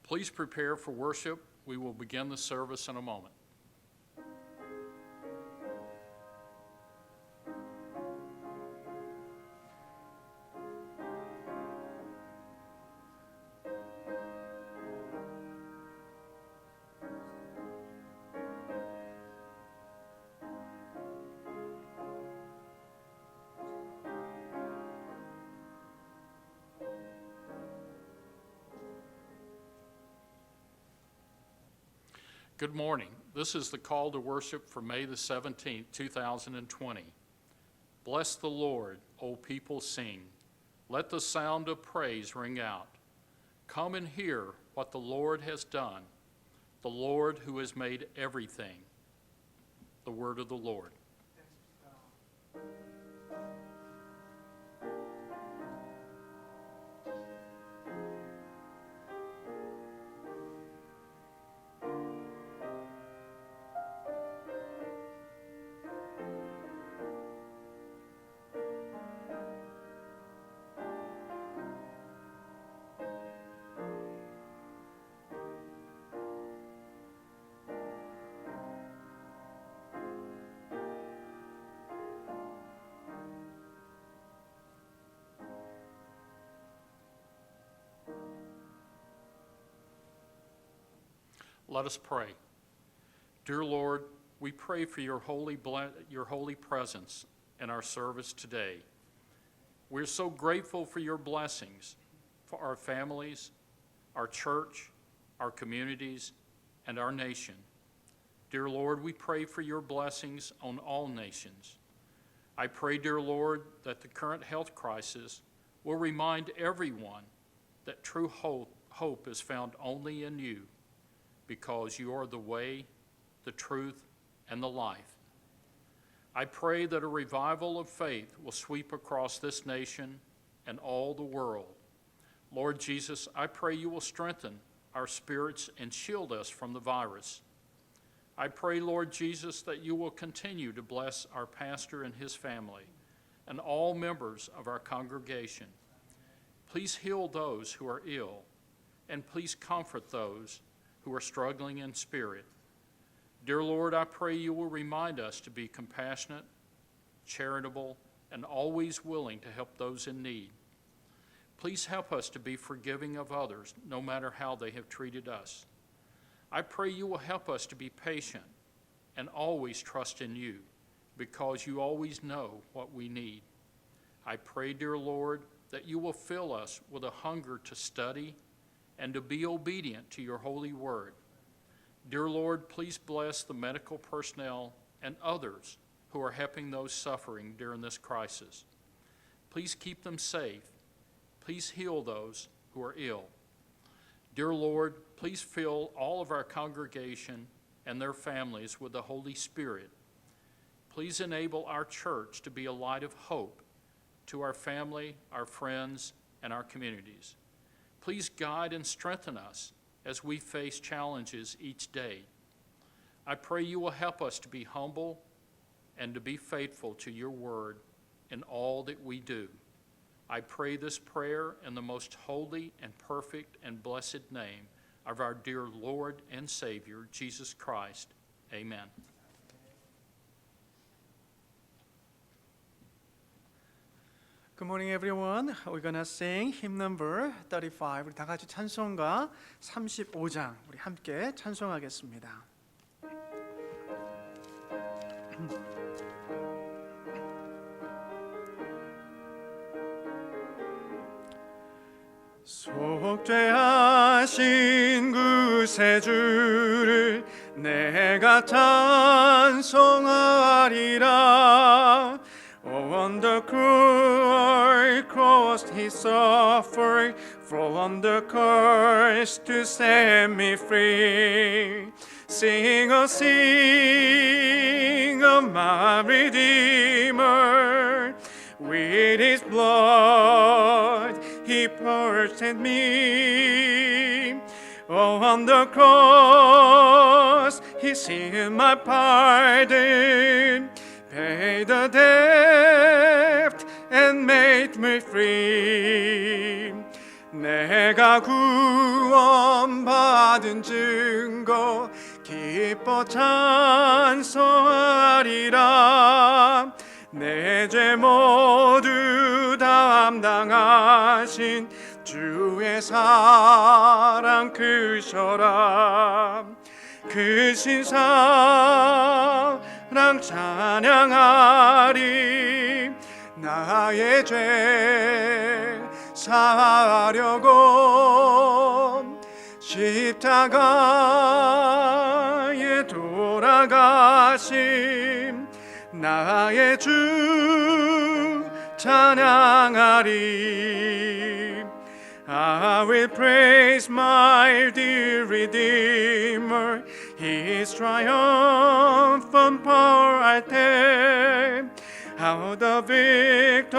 Please prepare for worship. We will begin the service in a moment. Good morning. This is the call to worship for May the 17th, 2020. Bless the Lord, O people, sing. Let the sound of praise ring out. Come and hear what the Lord has done, the Lord who has made everything. The word of the Lord. Let us pray. Dear Lord, we pray for your holy presence in our service today. We're so grateful for your blessings for our families, our church, our communities, and our nation. Dear Lord, we pray for your blessings on all nations. I pray, dear Lord, that the current health crisis will remind everyone that true hope is found only in you, because you are the way, the truth, and the life. I pray that a revival of faith will sweep across this nation and all the world. Lord Jesus, I pray you will strengthen our spirits and shield us from the virus. I pray, Lord Jesus, that you will continue to bless our pastor and his family and all members of our congregation. Please heal those who are ill, and please comfort those who are struggling in spirit. Dear Lord, I pray you will remind us to be compassionate, charitable, and always willing to help those in need. Please help us to be forgiving of others, no matter how they have treated us. I pray you will help us to be patient and always trust in you, because you always know what we need. I pray, dear Lord, that you will fill us with a hunger to study and to be obedient to your holy word. Dear Lord, please bless the medical personnel and others who are helping those suffering during this crisis. Please keep them safe. Please heal those who are ill. Dear Lord, please fill all of our congregation and their families with the Holy Spirit. Please enable our church to be a light of hope to our family, our friends, and our communities. Please guide and strengthen us as we face challenges each day. I pray you will help us to be humble and to be faithful to your word in all that we do. I pray this prayer in the most holy and perfect and blessed name of our dear Lord and Savior, Jesus Christ. Amen. Good morning, everyone. We're gonna sing hymn number 35. 우리 다 같이 찬송가 35장 우리 함께 찬송하겠습니다. 속죄하신 구세주를 내가 찬송하리라. On the cross he suffered, from the curse to set me free. Sing of my Redeemer. With his blood he purchased me. Oh, on the cross he sealed my pardon, paid the debt and made me free. 내가 구원받은 증거 기뻐 찬송하리라. 내 죄 모두 담당하신 주의 사랑 크셔라. 크신 사랑 찬양하리. 나의 죄 사하려고 십자가에 돌아가심 나의 주 찬양하리. I will praise my dear Redeemer. His triumphant power I take. How the victory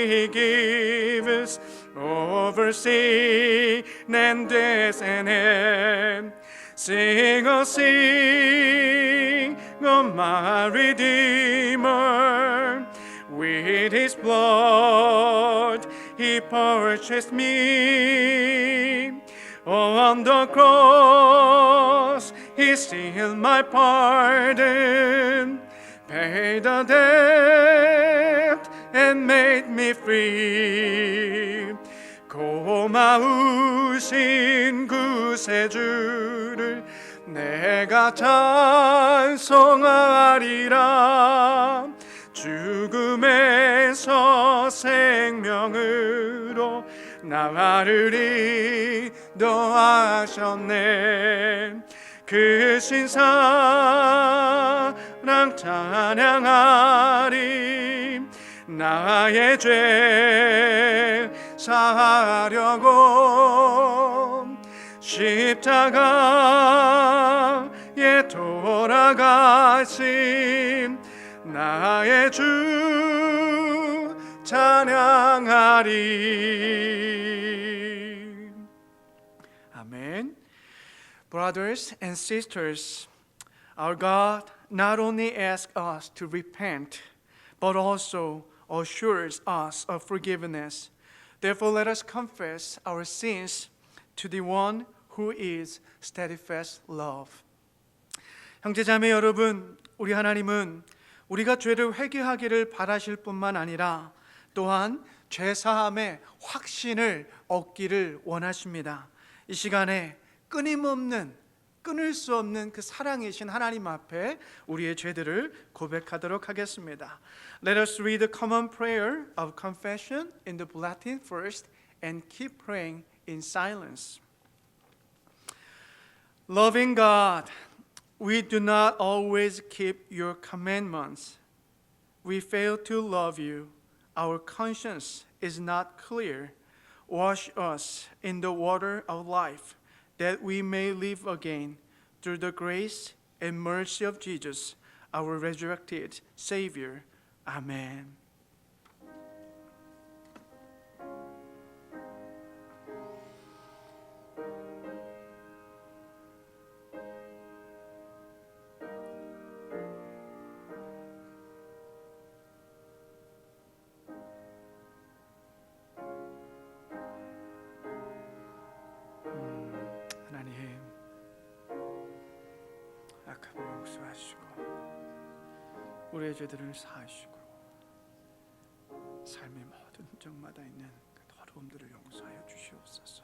He gives over sin and death and hell. Sing, oh sing, oh my Redeemer. With His blood He purchased me. On the cross He sealed my pardon, paid the debt and made me free. 고마우신 구세주를 내가 찬송하리라. 죽음에서 생명으로 나를 인도하셨네. 크신 사랑 찬양하리. 나의 죄 사하려고 십자가에 돌아가신 나의 주 찬양하리. 아멘. Brothers and sisters, our God not only asks us to repent, but also assures us of forgiveness. Therefore, let us confess our sins to the one who is steadfast love. 형제자매 여러분, 우리 하나님은 우리가 죄를 회개하기를 바라실 뿐만 아니라 또한 죄사함의 확신을 얻기를 원하십니다. 이 시간에 끊을 수 없는 그 사랑이신 하나님 앞에 우리의 죄들을 고백하도록 하겠습니다. Let us read the common prayer of confession in the Latin first and keep praying in silence. Loving God, we do not always keep your commandments. We fail to love you. Our conscience is not clear. Wash us in the water of life, that we may live again through the grace and mercy of Jesus, our resurrected Savior. Amen. 하나님, 악함을 용서하시고 우리의 죄들을 사하시고 삶의 모든 흔적마다 있는 그 더러움들을 용서하여 주시옵소서.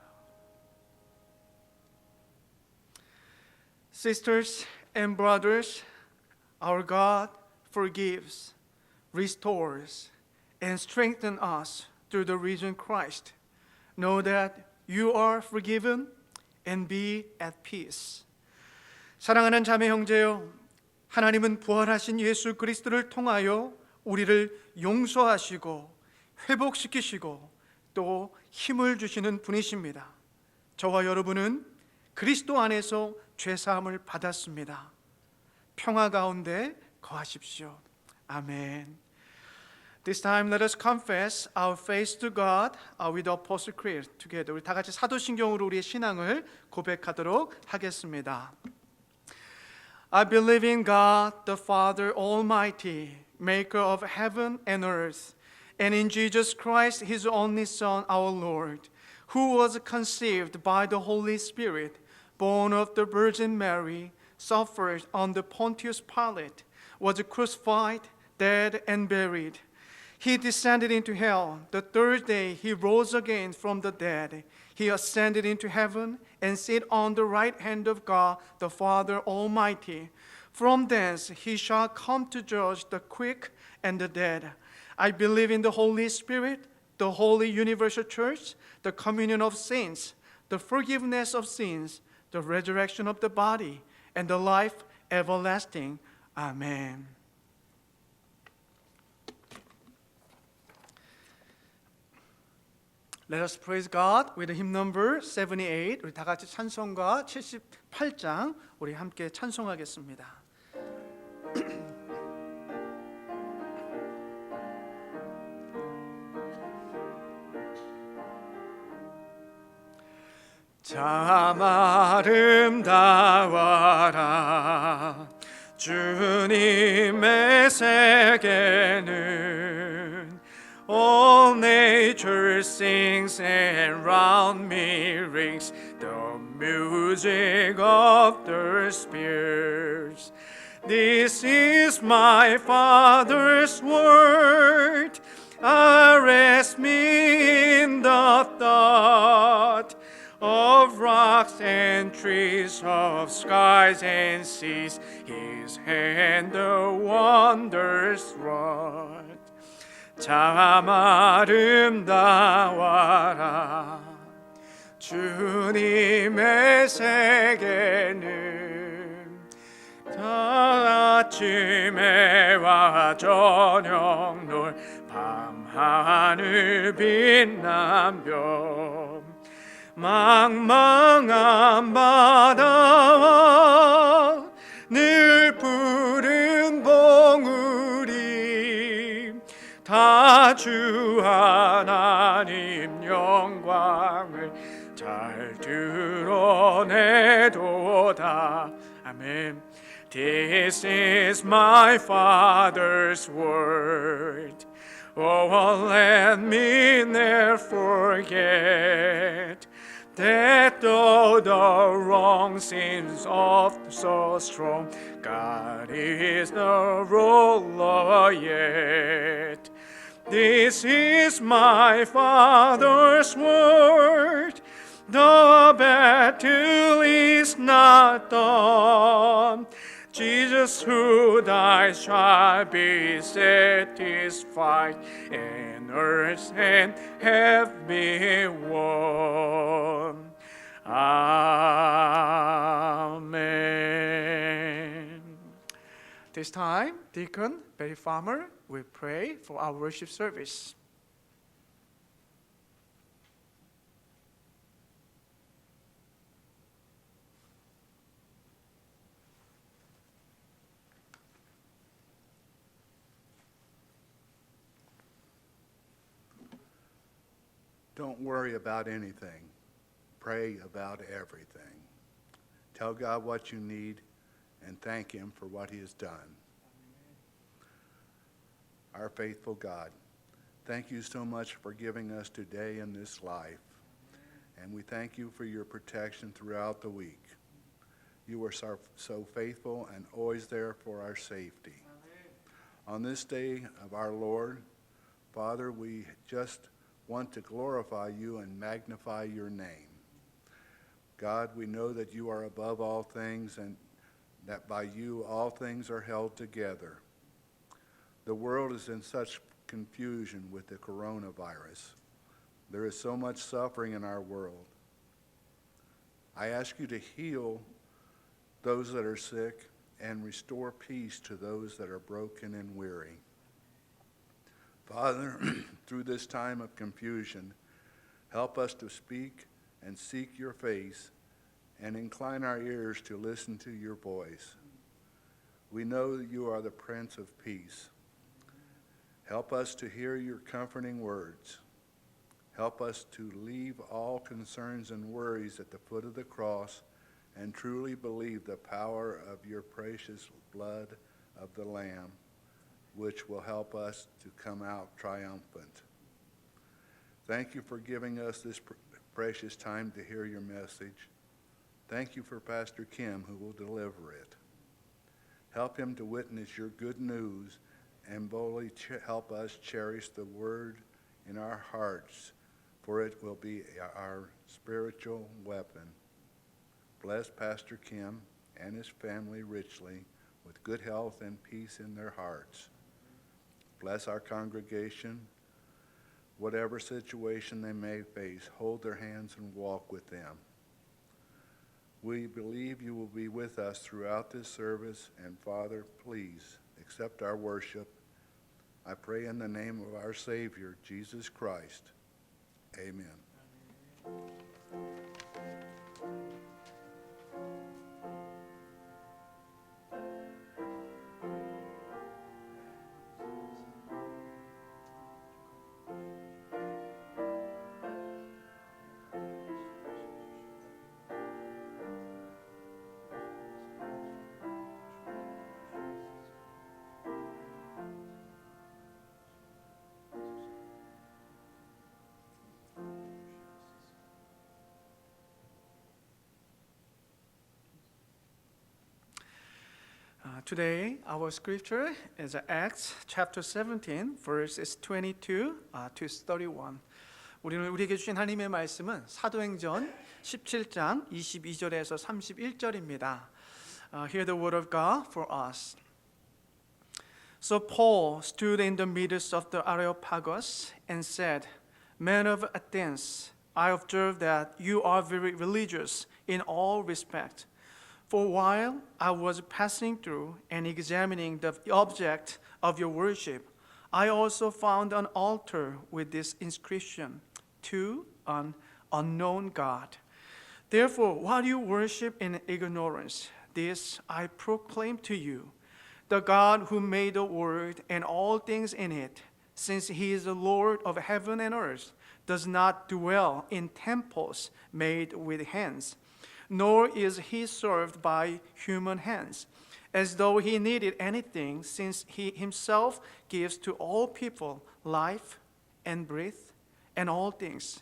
Sisters and brothers, our God forgives, restores, and strengthens us through the risen Christ. Know that you are forgiven and be at peace. 사랑하는 자매 형제요, 하나님은 부활하신 예수 그리스도를 통하여 우리를 용서하시고 회복시키시고 또 힘을 주시는 분이십니다. 저와 여러분은 그리스도 안에서 죄사함을 받았습니다. 평화 가운데 거하십시오. 아멘. This time let us confess our faith to God with the Apostle Creed together. 우리 다 같이 사도신경으로 우리의 신앙을 고백하도록 하겠습니다. I believe in God, the Father Almighty, maker of heaven and earth, and in Jesus Christ, His only Son, our Lord, who was conceived by the Holy Spirit, born of the Virgin Mary, suffered under Pontius Pilate, was crucified, dead, and buried. He descended into hell. The third day he rose again from the dead. He ascended into heaven and sat on the right hand of God, the Father Almighty. From thence he shall come to judge the quick and the dead. I believe in the Holy Spirit, the holy universal church, the communion of saints, the forgiveness of sins, the resurrection of the body, and the life everlasting. Amen. Let us praise God with hymn number 78. 우리 다 같이 찬송가 78장 우리 함께 찬송하겠습니다. 참 아름다워라 주님의 세계는 All nature sings and round me rings the music of the spheres. This is my Father's word. Arrest me in the thought of rocks and trees, of skies and seas. His hand the wonders wrought. 참 아름다워라 주님의 세계는 다 아침에와 저녁 놀 밤하늘 빛난 별 망망한 바다와 늘 푸른 봉우리 다 주 하나님 영광을 잘 드러내도다. 아멘. This is my Father's word. Oh, let me never forget that though the wrong seems oft so strong, God is the ruler yet. This is my Father's word. The battle is not done. Jesus who died shall be satisfied, and earth and heaven won. Amen. This time, Deacon Barry Farmer will pray for our worship service. Don't worry about anything. Pray about everything. Tell God what you need and thank Him for what He has done. Our faithful God, thank you so much for giving us today in this life. And we thank you for your protection throughout the week. You are so faithful and always there for our safety. On this day of our Lord, Father, we just want to glorify you and magnify your name. God, we know that you are above all things and that by you all things are held together. The world is in such confusion with the coronavirus. There is so much suffering in our world. I ask you to heal those that are sick and restore peace to those that are broken and weary. Father, through this time of confusion, help us to speak and seek your face and incline our ears to listen to your voice. We know that you are the Prince of Peace. Help us to hear your comforting words. Help us to leave all concerns and worries at the foot of the cross and truly believe the power of your precious blood of the Lamb, which will help us to come out triumphant. Thank you for giving us this precious time to hear your message. Thank you for Pastor Kim, who will deliver it. Help him to witness your good news and boldly help us cherish the word in our hearts, for it will be our spiritual weapon. Bless Pastor Kim and his family richly with good health and peace in their hearts. Bless our congregation. Whatever situation they may face, hold their hands and walk with them. We believe you will be with us throughout this service, and Father, please accept our worship. I pray in the name of our Savior, Jesus Christ. Amen. Today, our scripture is Acts chapter 17, verses 22 to 31. 우리에게 주신 하나님의 말씀은 사도행전 17장 22절에서 31절입니다. Hear the word of God for us. So Paul stood in the midst of the Areopagus and said, Men of Athens, I observe that you are very religious in all respects. For while I was passing through and examining the object of your worship, I also found an altar with this inscription, To an unknown God. Therefore, while you worship in ignorance, this I proclaim to you, the God who made the world and all things in it, since he is the Lord of heaven and earth, does not dwell in temples made with hands, nor is he served by human hands, as though he needed anything, since he himself gives to all people life and breath and all things.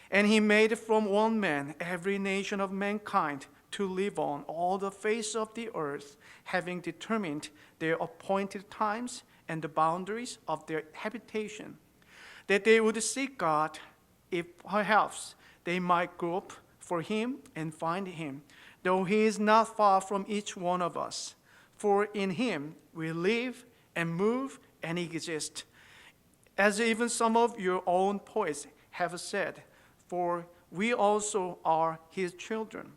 And he made from one man every nation of mankind to live on all the face of the earth, having determined their appointed times and the boundaries of their habitation, that they would seek God, if perhaps they might grope for him and find him, though he is not far from each one of us. For in him we live and move and exist, as even some of your own poets have said, for we also are his children.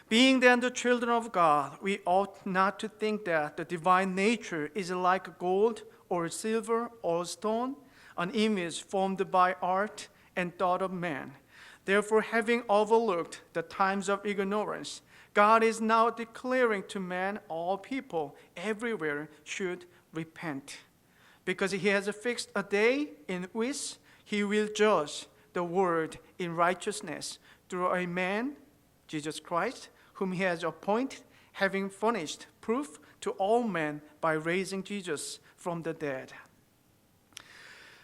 Being then the children of God, we ought not to think that the divine nature is like gold or silver or stone, an image formed by art and thought of man. Therefore, having overlooked the times of ignorance, God is now declaring to man all people everywhere should repent, because he has fixed a day in which he will judge the world in righteousness through a man, Jesus Christ, whom he has appointed, having furnished proof to all men by raising Jesus from the dead.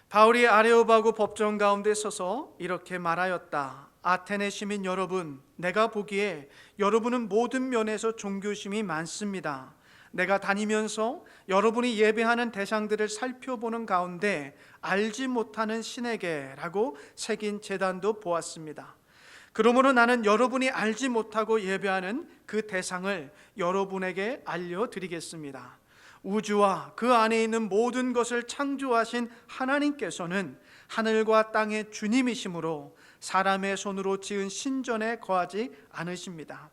바울이 아레오바고 법정 가운데 서서 이렇게 말하였다. 아테네 시민 여러분, 내가 보기에 여러분은 모든 면에서 종교심이 많습니다. 내가 다니면서 여러분이 예배하는 대상들을 살펴보는 가운데 알지 못하는 신에게라고 새긴 제단도 보았습니다. 그러므로 나는 여러분이 알지 못하고 예배하는 그 대상을 여러분에게 알려드리겠습니다. 우주와 그 안에 있는 모든 것을 창조하신 하나님께서는 하늘과 땅의 주님이시므로 사람의 손으로 지은 신전에 거하지 않으십니다.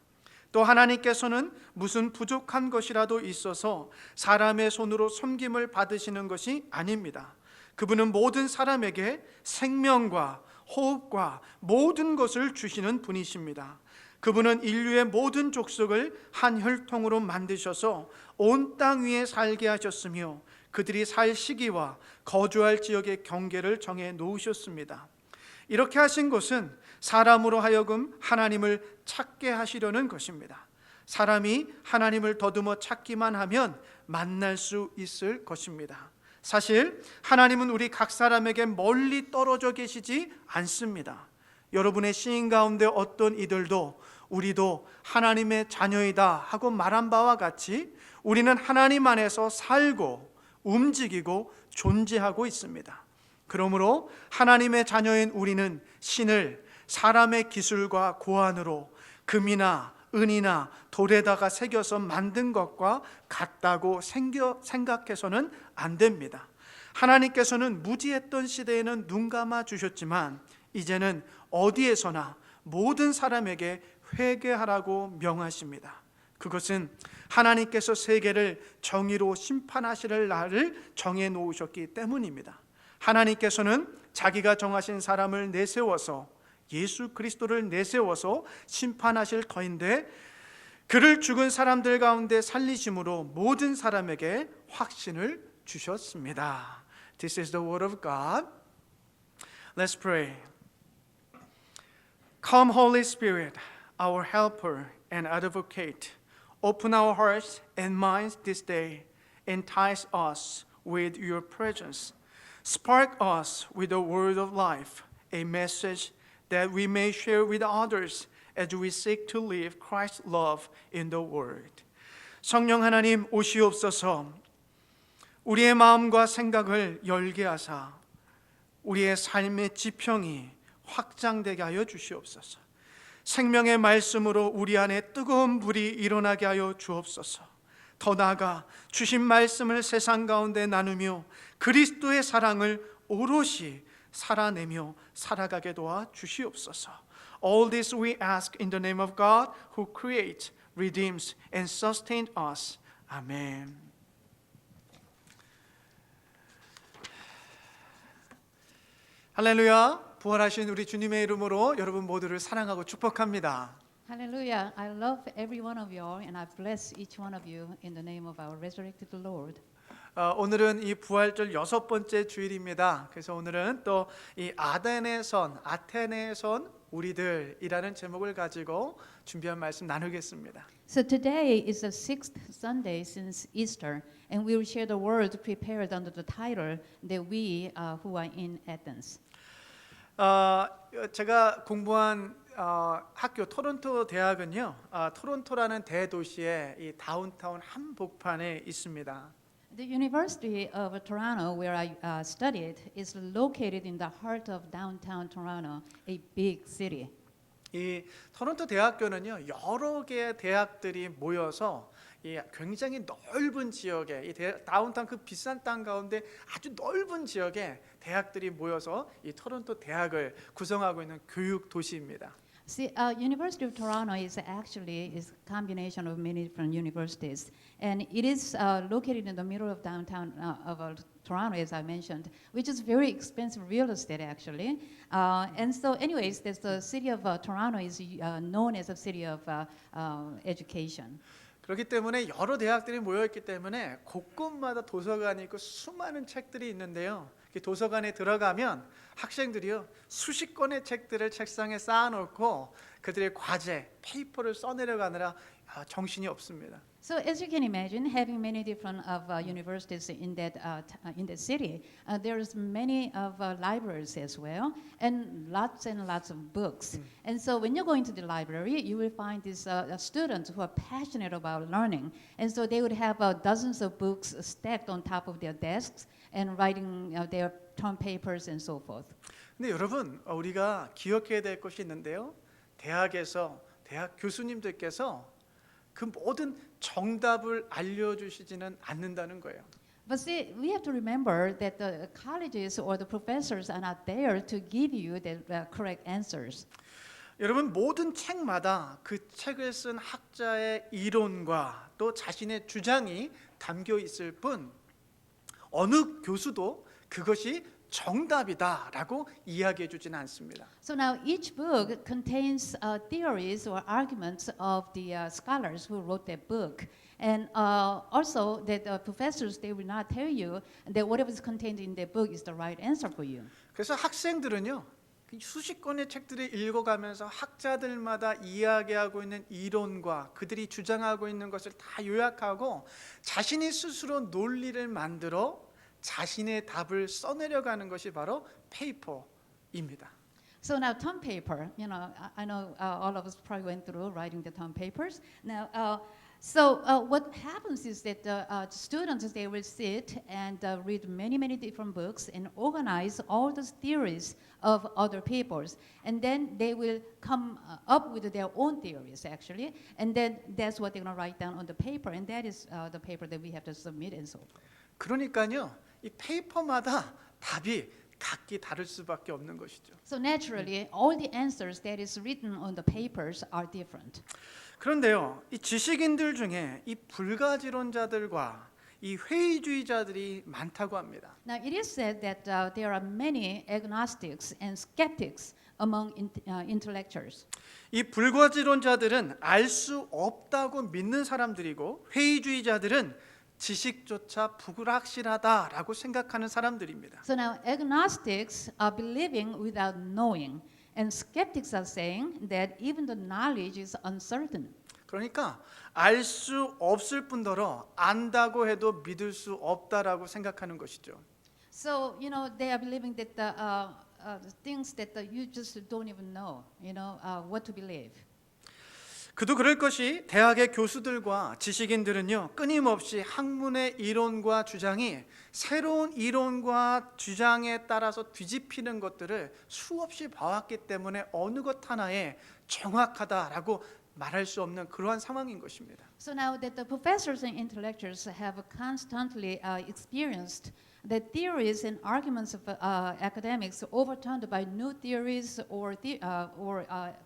또 하나님께서는 무슨 부족한 것이라도 있어서 사람의 손으로 섬김을 받으시는 것이 아닙니다. 그분은 모든 사람에게 생명과 호흡과 모든 것을 주시는 분이십니다. 그분은 인류의 모든 족속을 한 혈통으로 만드셔서 온 땅 위에 살게 하셨으며 그들이 살 시기와 거주할 지역의 경계를 정해 놓으셨습니다. 이렇게 하신 것은 사람으로 하여금 하나님을 찾게 하시려는 것입니다. 사람이 하나님을 더듬어 찾기만 하면 만날 수 있을 것입니다. 사실 하나님은 우리 각 사람에게 멀리 떨어져 계시지 않습니다. 여러분의 시인 가운데 어떤 이들도 우리도 하나님의 자녀이다 하고 말한 바와 같이 우리는 하나님 안에서 살고 움직이고 존재하고 있습니다. 그러므로 하나님의 자녀인 우리는 신을 사람의 기술과 고안으로 금이나 은이나 돌에다가 새겨서 만든 것과 같다고 생각해서는 안 됩니다. 하나님께서는 무지했던 시대에는 눈 감아 주셨지만 이제는 어디에서나 모든 사람에게 회개하라고 명하십니다. 그것은 하나님께서 세계를 정의로 심판하실 날을 정해 놓으셨기 때문입니다. 하나님께서는 자기가 정하신 사람을 내세워서 예수 그리스도를 내세워서 심판하실 터인데 그를 죽은 사람들 가운데 살리심으로 모든 사람에게 확신을 주셨습니다. This is the word of God. Let's pray. Come, Holy Spirit, our helper and advocate. Open our hearts and minds this day. Entice us with your presence. Spark us with the word of life, a message that we may share with others as we seek to live Christ's love in the world. 성령 하나님 오시옵소서. 우리의 마음과 생각을 열게 하사 우리의 삶의 지평이 확장되게 하여 주시옵소서. 생명의 말씀으로 우리 안에 뜨거운 불이 일어나게 하여 주옵소서. 더 나아가 주신 말씀을 세상 가운데 나누며 그리스도의 사랑을 오롯이 살아내며 살아가게 도와 주시옵소서. All this we ask in the name of God who creates, redeems and sustains us. Amen. 할렐루야. 부활하신 우리 주님의 이름으로 여러분 모두를 사랑하고 축복합니다. Hallelujah. I love every one of you all, and I bless each one of you in the name of our resurrected Lord. 오늘은 이 부활절 6번째 주일입니다. 그래서 오늘은 또 이 아테네의 선 우리들이라는 제목을 가지고 준비한 말씀 나누겠습니다. So today is the 6th Sunday since Easter, and we will share the word prepared under the title that we who are in Athens. 제가 공부한 학교 토론토 대학은요, 토론토라는 대도시의 이 다운타운 한복판에 있습니다. The University of Toronto, where I studied, is located in the heart of downtown Toronto, a big city. 이 토론토 대학교는요, 여러 개의 대학들이 모여서 이 굉장히 넓은 지역에 이 다운타운 그 비싼 땅 가운데 아주 넓은 지역에 대학들이 모여서 이 토론토 대학을 구성하고 있는 교육 도시입니다. See, University of Toronto is actually a combination of many different universities, and it is located in the middle of downtown of Toronto, as I mentioned, which is very expensive real estate actually. And so, anyways, the city of Toronto is known as a city of education. 그렇기 때문에 여러 대학들이 모여 있기 때문에 곳곳마다 도서관이 있고 수많은 책들이 있는데요. 도서관에 들어가면 학생들이요 수십 권의 책들을 책상에 쌓아놓고 그들의 과제, 페이퍼를 써내려가느라 정신이 없습니다. So as you can imagine, having many different universities in that city, there's many of libraries as well, and lots of books. And so when you go into the library, you will find these students who are passionate about learning, and so they would have dozens of books stacked on top of their desks and writing their term papers and so forth. 근데 여러분, 우리가 기억해야 될 것이 있는데요. 대학에서 대학 교수님들께서 그 모든 정답을 알려주시지는 않는다는 거예요. But see, we have to remember that the colleges or the professors are not there to give you the correct answers. 여러분 모든 책마다 그 책을 쓴 학자의 이론과 또 자신의 주장이 담겨 있을 뿐 어느 교수도 그것이 정답이다라고 이야기해 주지는 않습니다. So now each book contains theories or arguments of the scholars who wrote that book. And also that professors, they will not tell you that whatever is contained in that book is the right answer for you. 그래서 학생들은요. 수십 권의 책들을 읽어가면서 학자들마다 이야기하고 있는 이론과 그들이 주장하고 있는 것을 다 요약하고 자신이 스스로 논리를 만들어 자신의 답을 써내려가는 것이 바로 페이퍼입니다. So now term paper, I know all of us probably went through writing the term papers. Now, what happens is that students, they will sit and read many, many different books and organize all those theories of other peoples. And then they will come up with their own theories, actually. And then that's what they're going to write down on the paper. And that is the paper that we have to submit and so forth. 그러니까요, 이 페이퍼마다 답이 각기 다를 수밖에 없는 것이죠. So naturally, all the answers that is written on the papers are different. 그런데요, 이 지식인들 중에 이 불가지론자들과 이 회의주의자들이 많다고 합니다. Now, it is said that there are many agnostics and skeptics among intellectuals. 이 불가지론자들은 알 수 없다고 믿는 사람들이고 회의주의자들은 지식조차 불확실하다라고 생각하는 사람들입니다. So now, agnostics are believing without knowing, and skeptics are saying that even the knowledge is uncertain. 그러니까 알 수 없을 뿐더러 안다고 해도 믿을 수 없다라고 생각하는 것이죠. So, they are believing that the things that you just don't even know, what to believe. 그도 그럴 것이 대학의 교수들과 지식인들은요, 끊임없이 학문의 이론과 주장이 새로운 이론과 주장에 따라서 뒤집히는 것들을 수없이 봐왔기 때문에 어느 것 하나에 정확하다라고 말할 수 없는 그러한 상황인 것입니다. So now that the professors and intellectuals have constantly experienced the theories and arguments of academics overturned by new theories or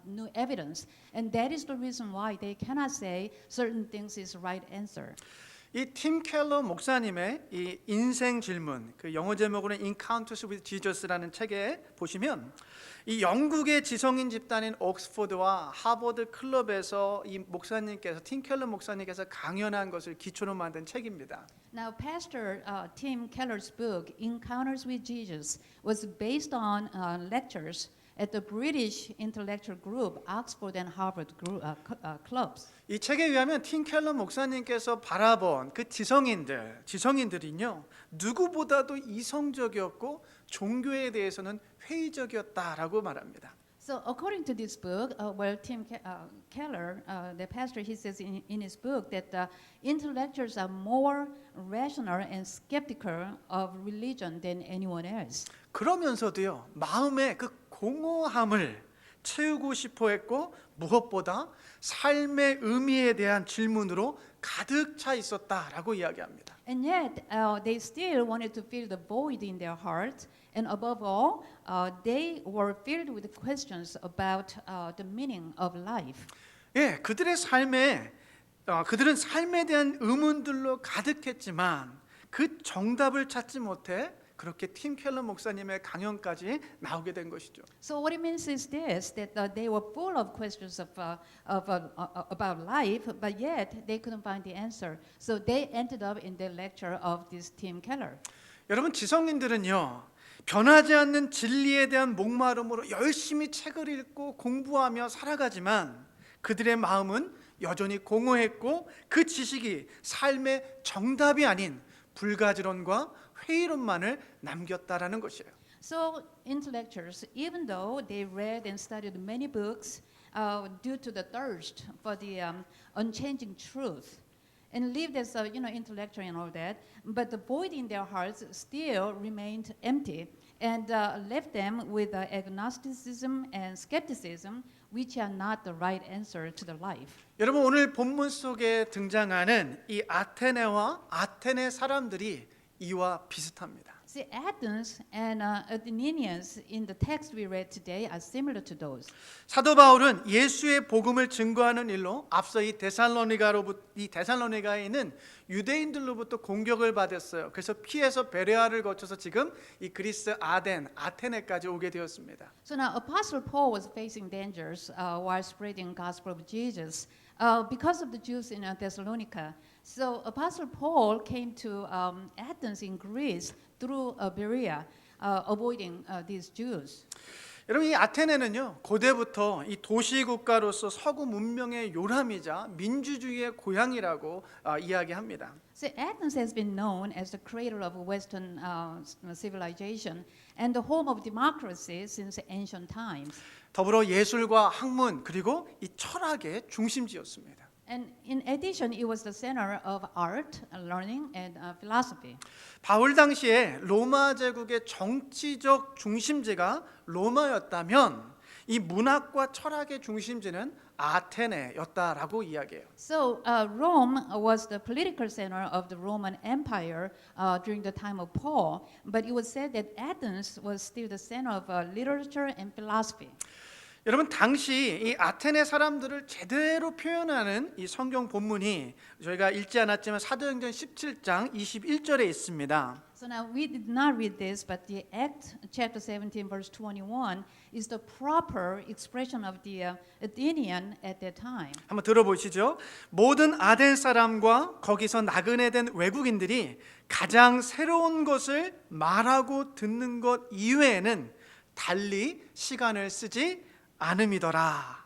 new evidence, and that is the reason why they cannot say certain things is right answer. 이 팀 켈러 목사님의 이 인생 질문, 그 영어 제목으로는 Encounters with Jesus라는 책에 보시면 이 영국의 지성인 집단인 옥스포드와 하버드 클럽에서 이 목사님께서 팀 켈러 목사님께서 강연한 것을 기초로 만든 책입니다. Now, Pastor Tim Keller's book Encounters with Jesus was based on lectures at the British intellectual group, Oxford and Harvard clubs. 이 책에 의하면 팀 켈러 목사님께서 바라본 그 지성인들은요, 누구보다도 이성적이었고 종교에 대해서는 회의적이었다라고 말합니다. So according to this book, Tim Keller, the pastor, he says in his book that intellectuals are more rational and skeptical of religion than anyone else. 그러면서도요, 마음의 그 공허함을 채우고 싶어 했고 무엇보다 삶의 의미에 대한 질문으로 가득 차 있었다라고 이야기합니다. And yet, they still wanted to fill the void in their hearts. And above all, they were filled with questions about the meaning of life. 예, 그들은 삶에 대한 의문들로 가득했지만 그 정답을 찾지 못해 그렇게 팀 켈러 목사님의 강연까지 나오게 된 것이죠. So what it means is this: that they were full of questions about life, but yet they couldn't find the answer. So they ended up in the lecture of this Tim Keller. 여러분, 지성인들은요, 변하지 않는 진리에 대한 목마름으로 열심히 책을 읽고 공부하며 살아가지만 그들의 마음은 여전히 공허했고 그 지식이 삶의 정답이 아닌 불가지론과 회의론만을 남겼다라는 것이에요. So intellectuals, even though they read and studied many books, due to the thirst for the unchanging truth, and lived as a intellectual and all that, but the void in their hearts still remained empty, and left them with agnosticism and skepticism, which are not the right answer to the life. 여러분, 오늘 본문 속에 등장하는 이 아테네와 아테네 사람들이 이와 비슷합니다. See, Athens and Athenians in the text we read today are similar to those. 사도 바울은 예수의 복음을 증거하는 일로 앞서 이 데살로니가에 있는 유대인들로부터 공격을 받았어요. 그래서 피해서 베레아를 거쳐서 지금 이 그리스 아테네까지 오게 되었습니다. So now Apostle Paul was facing dangers while spreading gospel of Jesus because of the Jews in Thessalonica. So Apostle Paul came to Athens in Greece through Berea, avoiding these Jews. 여러분, 이 아테네는요, 고대부터 이 도시 국가로서 서구 문명의 요람이자 민주주의의 고향이라고 이야기합니다. So Athens has been known as the cradle of Western civilization and the home of democracy since ancient times. 더불어 예술과 학문 그리고 이 철학의 중심지였습니다. And in addition, it was the center of art, learning, and philosophy. 바울 당시에 로마 제국의 정치적 중심지가 로마였다면 이 문학과 철학의 중심지는 아테네였다라고 이야기해요. So Rome was the political center of the Roman Empire during the time of Paul, but it was said that Athens was still the center of literature and philosophy. 여러분 당시 이 아테네 사람들을 제대로 표현하는 이 성경 본문이 저희가 읽지 않았지만 사도행전 17장 21절에 있습니다. So now we did not read this, but the Act chapter 17 verse 21 is the proper expression of the Athenian at that time. 한번 들어보시죠. 모든 아덴 사람과 거기서 나그네 된 외국인들이 가장 새로운 것을 말하고 듣는 것 이외에는 달리 시간을 쓰지 않음이더라.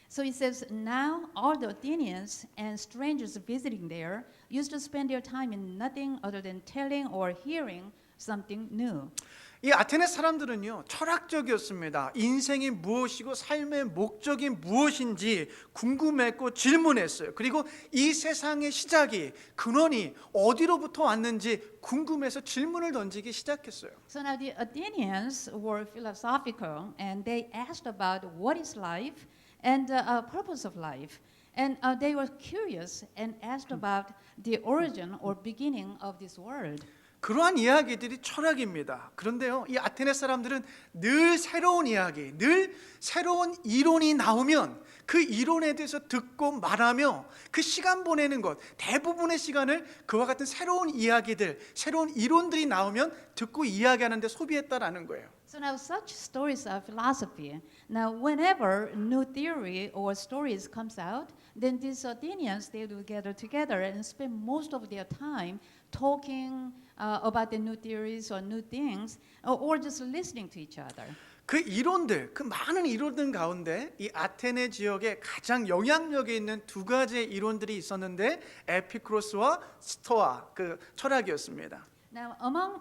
So it says, now all the Athenians and strangers visiting there used to spend their time in nothing other than telling or hearing something new. 이 아테네 사람들은요 철학적이었습니다. 인생이 무엇이고 삶의 목적이 무엇인지 궁금했고 질문했어요. 그리고 이 세상의 시작이 근원이 어디로부터 왔는지 궁금해서 질문을 던지기 시작했어요. So now the Athenians were philosophical and they asked about what is life and the purpose of life. And they were curious and asked about the origin or beginning of this world. 그러한 이야기들이 철학입니다. 그런데요, 이 아테네 사람들은 늘 새로운 이야기, 늘 새로운 이론이 나오면 그 이론에 대해서 듣고 말하며 그 시간 보내는 것, 대부분의 시간을 그와 같은 새로운 이야기들, 새로운 이론들이 나오면 듣고 이야기하는 데 소비했다라는 거예요. So now such stories are philosophy. Now whenever new theory or stories comes out, then these Athenians, they will gather together and spend most of their time talking about the new theories or new things or just listening to each other. 그 이론들, 그 많은 이론들 가운데 이 아테네 지역에 가장 영향력이 있는 두 가지의 이론들이 있었는데 에피쿠로스와 스토아, 그 철학이었습니다. Now, among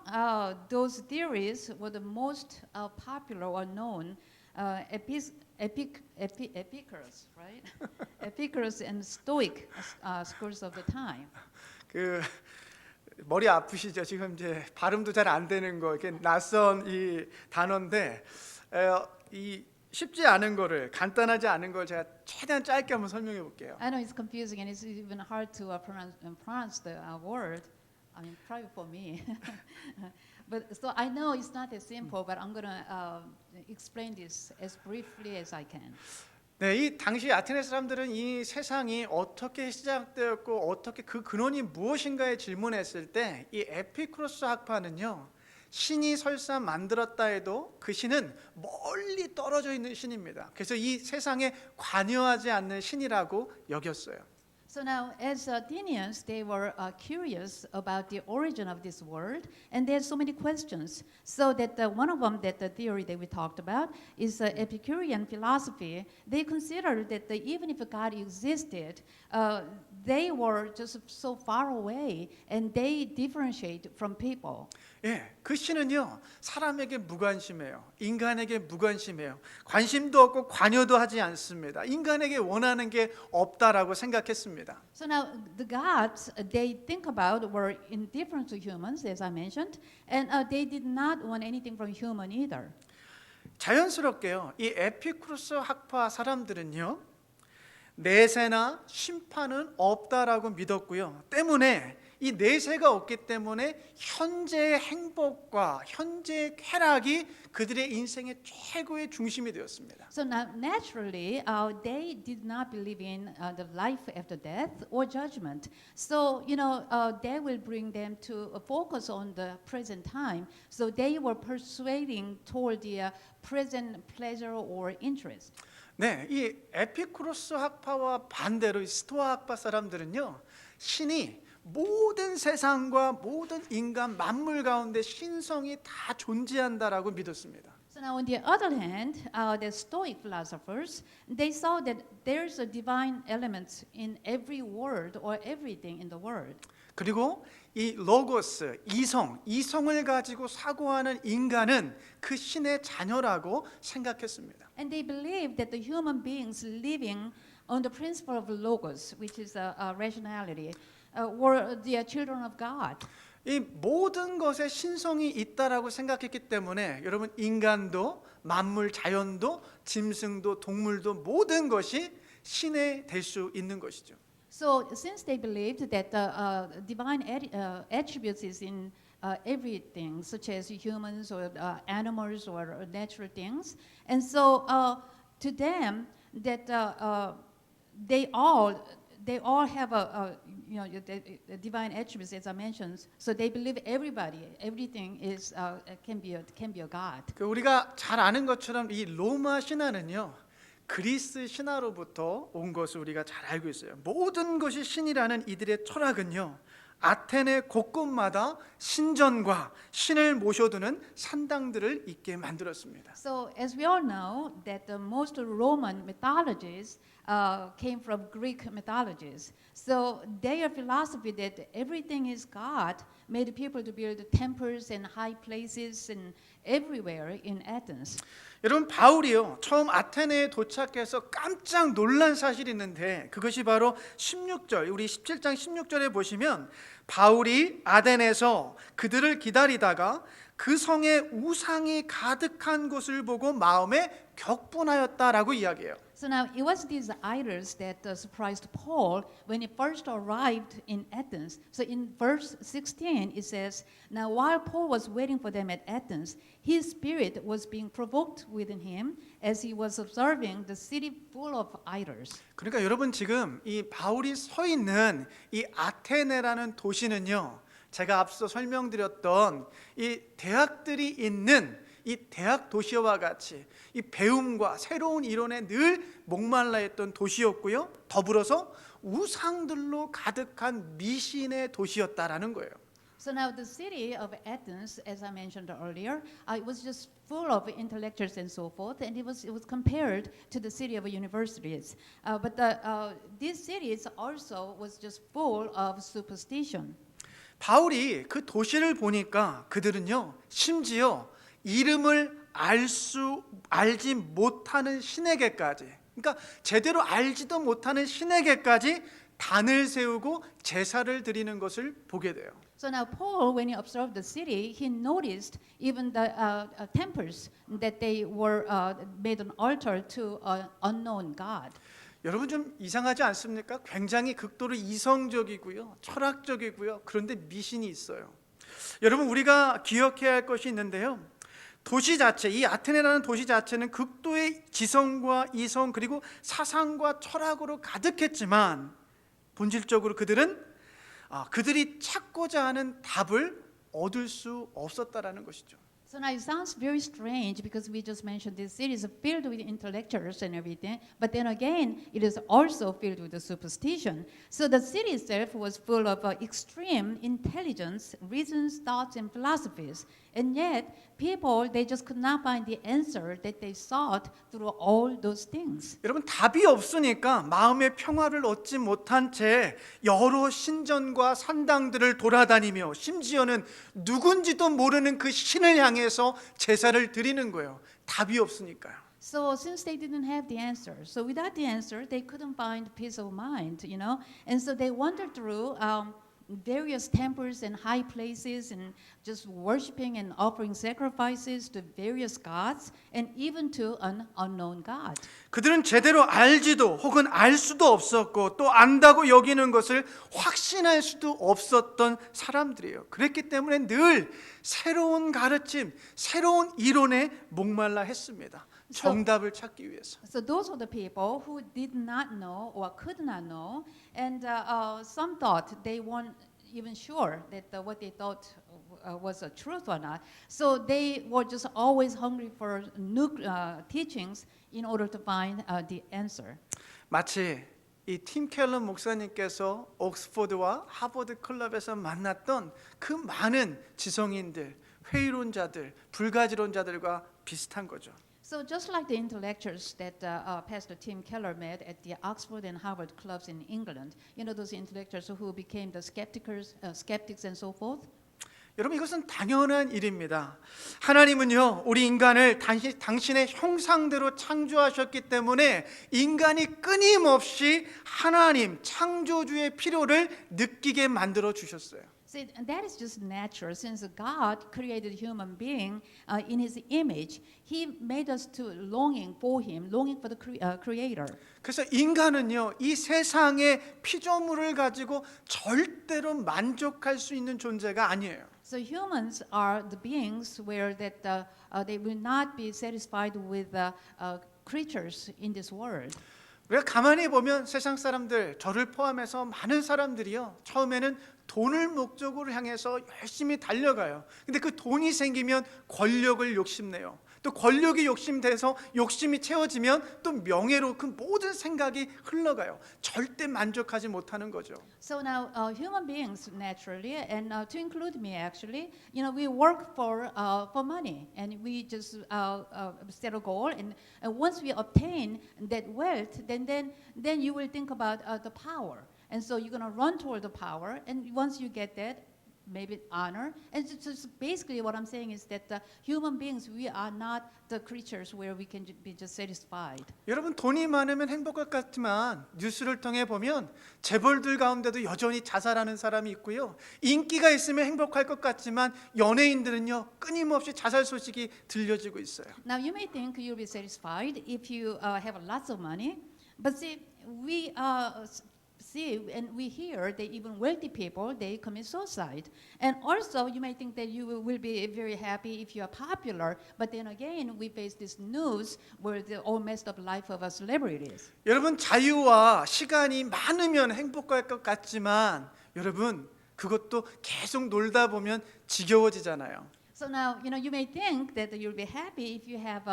those theories were the most popular or known Epicurus, right? Epicurus and Stoic schools of the time. 그 머리 아프시죠? 지금 이제 발음도 잘 안 되는 거 이렇게 낯선 이 단어인데 이 쉽지 않은 거를 간단하지 않은 걸 제가 최대한 짧게 한번 설명해 볼게요. I know it's confusing and it's even hard to pronounce the word. I mean, probably for me. But so I know it's not as simple, but I'm gonna explain this as briefly as I can. 네, 이 당시 아테네 사람들은 이 세상이 어떻게 시작되었고 어떻게 그 근원이 무엇인가에 질문했을 때 이 에피쿠로스 학파는요 신이 설사 만들었다 해도 그 신은 멀리 떨어져 있는 신입니다. 그래서 이 세상에 관여하지 않는 신이라고 여겼어요. So now, as Athenians, they were curious about the origin of this world, and there's so many questions. So that one of them, that the theory that we talked about, is Epicurean philosophy. They considered that even if God existed, they were just so far away, and they differentiate from people. 예, 그 신은요 사람에게 무관심해요. 인간에게 무관심해요. 관심도 없고 관여도 하지 않습니다. 인간에게 원하는 게 없다라고 생각했습니다. So now the gods they think about were indifferent to humans, as I mentioned, and they did not want anything from human either. 자연스럽게요. 이 에피쿠로스 학파 사람들은요. 내세나 심판은 없다라고 믿었고요. 때문에 이 내세가 없기 때문에 현재의 행복과 현재의 쾌락이 그들의 인생의 최고의 중심이 되었습니다. So now, naturally, they did not believe in the life after death or judgment. So, that will bring them to focus on the present time. So they were persuading toward the present pleasure or interest. 네, 이 에피쿠로스 학파와 반대로 이 스토아 학파 사람들은요, 신이 모든 세상과 모든 인간 만물 가운데 신성이 다 존재한다라고 믿었습니다. So now, on the other hand, the Stoic philosophers, they saw that there's a divine element in every word or everything in the world. 그리고 이 로고스, 이성을 가지고 사고하는 인간은 그 신의 자녀라고 생각했습니다. And they believed that the human beings living on the principle of logos, which is a rationality, were the children of God. 이 모든 것에 신성이 있다라고 생각했기 때문에 여러분 인간도 만물 자연도 짐승도 동물도 모든 것이 신의 될 수 있는 것이죠. So since they believed that the divine attributes is in everything, such as humans or animals or natural things, and so to them that they all have the divine attributes as I mentioned. So they believe everything is can be a god. 그 우리가 잘 아는 것처럼 이 로마 신화는요 그리스 신화로부터 온 것을 우리가 잘 알고 있어요. 모든 것이 신이라는 이들의 철학은요 아테네 곳곳마다 신전과 신을 모셔두는 산당들을 있게 만들었습니다. So as we all know that the most Roman mythologies came from Greek mythologies. So their philosophy that everything is God made people to build temples and high places and everywhere in Athens. 여러분 바울이요 처음 아테네에 도착해서 깜짝 놀란 사실이 있는데 그것이 바로 16절 우리 17장 16절에 보시면 바울이 아덴에서 그들을 기다리다가 그 성에 우상이 가득한 곳을 보고 마음에 격분하였다라고 이야기해요. So now it was these idols that surprised Paul when he first arrived in Athens. So in verse 16 it says, now while Paul was waiting for them at Athens, his spirit was being provoked within him as he was observing the city full of idols. 그러니까 여러분 지금 이 바울이 서 있는 이 아테네라는 도시는요. 제가 앞서 설명드렸던 이 대학들이 있는 이 대학 도시와 같이 이 배움과 새로운 이론에 늘 목말라 했던 도시였고요. 더불어서 우상들로 가득한 미신의 도시였다라는 거예요. So now the city of Athens, as I mentioned earlier, it was just full of intellectuals and so forth, and it was compared to the city of universities. But these cities also was just full of superstition. 바울이 그 도시를 보니까 그들은요 심지어 이름을 알지 못하는 신에게까지 그러니까 제대로 알지도 못하는 신에게까지 단을 세우고 제사를 드리는 것을 보게 돼요. So now Paul, when he observed the city, he noticed even the temples that they were made an altar to an unknown god. 여러분 좀 이상하지 않습니까? 굉장히 극도로 이성적이고요, 철학적이고요. 그런데 미신이 있어요. 여러분 우리가 기억해야 할 것이 있는데요. 도시 자체, 이 아테네라는 도시 자체는 극도의 지성과 이성 그리고 사상과 철학으로 가득했지만 본질적으로 그들이 찾고자 하는 답을 얻을 수 없었다라는 것이죠. So now it sounds very strange because we just mentioned this city is filled with intellectuals and everything, but then again, it is also filled with the superstition. So the city itself was full of extreme intelligence, reasons, thoughts, and philosophies. And yet, people, they just could not find the answer that they sought through all those things. 여러분 답이 없으니까 마음의 평화를 얻지 못한 채 여러 신전과 산당들을 돌아다니며 심지어는 누군지도 모르는 그 신을 향해서 제사를 드리는 거예요. 답이 없으니까요. So since they didn't have the answer, so without the answer, they couldn't find peace of mind, you know. And so they wandered through various temples and high places and just worshiping and offering sacrifices to various gods and even to an unknown God. 그들은 제대로 알지도 혹은 알 수도 없었고 또 안다고 여기는 것을 확신할 수도 없었던 사람들이에요. 그랬기 때문에 늘 새로운 가르침, 새로운 이론에 목말라 했습니다. 정답을 찾기 위해서. So those are the people who did not know or could not know, and some thought they weren't even sure that what they thought was a truth or not. So they were just always hungry for new teachings in order to find the answer. 마치 이 팀 켈러 목사님께서 옥스퍼드와 하버드 클럽에서 만났던 그 많은 지성인들, 회의론자들, 불가지론자들과 비슷한 거죠. So just like the intellectuals that Pastor Tim Keller met at the Oxford and Harvard clubs in England, you know those intellectuals who became the skeptics and so forth. 여러분 이것은 당연한 일입니다. 하나님은요 우리 인간을 당신의 형상대로 창조하셨기 때문에 인간이 끊임없이 하나님 창조주의 필요를 느끼게 만들어 주셨어요. See, that is just natural. Since God created human being in His image, He made us to longing for Him, longing for the Creator. 그래서 인간은요 이 세상의 피조물을 가지고 절대로 만족할 수 있는 존재가 아니에요. So humans are the beings where that they will not be satisfied with creatures in this world. 우리가 가만히 보면 세상 사람들, 저를 포함해서 많은 사람들이요 처음에는 돈을 목적으로 향해서 열심히 달려가요. 근데 그 돈이 생기면 권력을 욕심내요. 또 권력이 욕심돼서 욕심이 채워지면 또 명예로 그 모든 생각이 흘러가요. 절대 만족하지 못하는 거죠. So now human beings naturally, and to include me actually, you know, we work for money, and we just set a goal, and once we obtain that wealth, then you will think about the power. And so you're going to run toward the power, and once you get that, maybe honor. And just basically what I'm saying is that human beings, we are not the creatures where we can be just satisfied. 여러분 돈이 많으면 행복할 것 같지만 뉴스를 통해 보면 재벌들 가운데도 여전히 자살하는 사람이 있고요. 인기가 있으면 행복할 것 같지만 연예인들은요 끊임없이 자살 소식이 들려지고 있어요. Now you may think you'll be satisfied if you have lots of money, but see, we see and we hear that even wealthy people, they commit suicide. And also you may think that you will be very happy if you are popular, but then again we face this news where the all messed up life of our celebrities. 여러분 자유와 시간이 많으면 행복할 것 같지만 여러분 그것도 계속 놀다 보면 지겨워지잖아요. So now, you know, you may think that you'll be happy if you have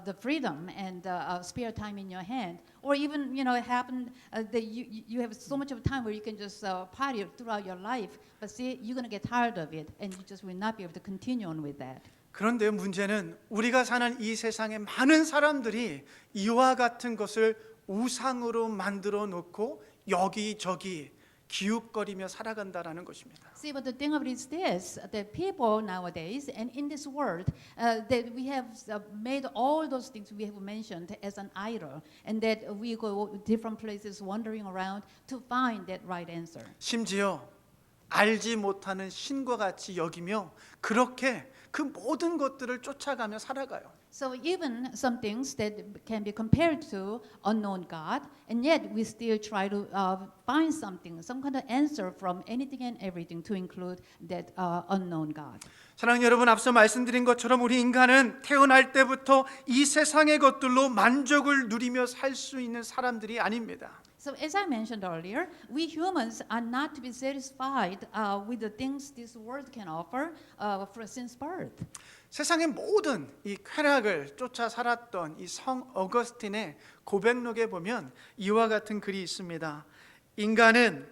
the freedom and spare time in your hand, or even, you know, it happened that you have so much of time where you can just party throughout your life. But see, you're going to get tired of it, and you just will not be able to continue on with that. 그런데 문제는 우리가 사는 이 세상에 많은 사람들이 이와 같은 것을 우상으로 만들어 놓고 여기저기 기웃거리며 살아간다라는 것입니다. See, but the thing of it is this: that people nowadays and in this world, that we have made all those things we have mentioned as an idol, and that we go different places, wandering around to find that right answer. 심지어 알지 못하는 신과 같이 여기며 그렇게 그 모든 것들을 쫓아가며 살아가요. So even some things that can be compared to unknown God, and yet we still try to find something, some kind of answer from anything and everything to include that unknown God. 사랑하는 여러분, 앞서 말씀드린 것처럼 우리 인간은 태어날 때부터 이 세상의 것들로 만족을 누리며 살 수 있는 사람들이 아닙니다. So as I mentioned earlier, we humans are not to be satisfied with the things this world can offer since birth. 세상의 모든 이 쾌락을 쫓아 살았던 이 성 어거스틴의 고백록에 보면 이와 같은 글이 있습니다. 인간은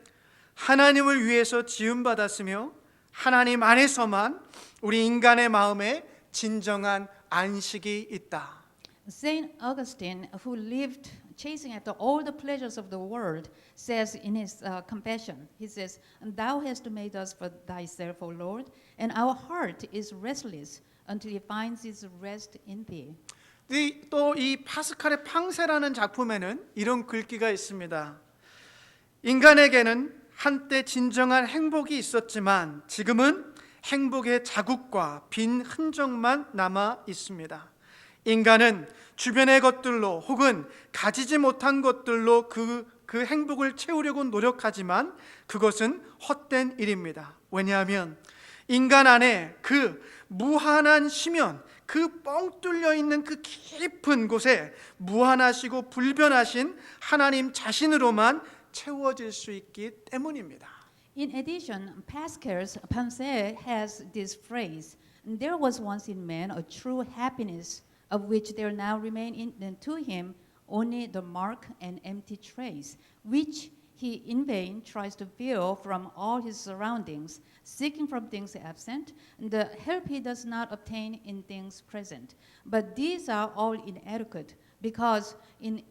하나님을 위해서 지음받았으며 하나님 안에서만 우리 인간의 마음에 진정한 안식이 있다. Saint Augustine, who lived chasing after all the pleasures of the world, says in his confession, he says, "Thou hast made us for thyself, O Lord, and our heart is restless until it finds its rest in thee." 또 이 파스칼의 팡세라는 작품에는 이런 글귀가 있습니다. 인간에게는 한때 진정한 행복이 있었지만 지금은 행복의 자국과 빈 흔적만 남아 있습니다. 인간은 주변의 것들로 혹은 가지지 못한 것들로 그 행복을 채우려고 노력하지만 그것은 헛된 일입니다. 왜냐하면 인간 안에 그 무한한 심연, 그 뻥 뚫려 있는 그 깊은 곳에 무한하시고 불변하신 하나님 자신으로만 채워질 수 있기 때문입니다. In addition, Pascal's Pensée has this phrase, "There was once in man a true happiness, of which there now remain to him only the mark and empty trace, which he in vain tries to fill from all his surroundings, seeking from things absent, the help he does not obtain in things present. But these are all inadequate, because the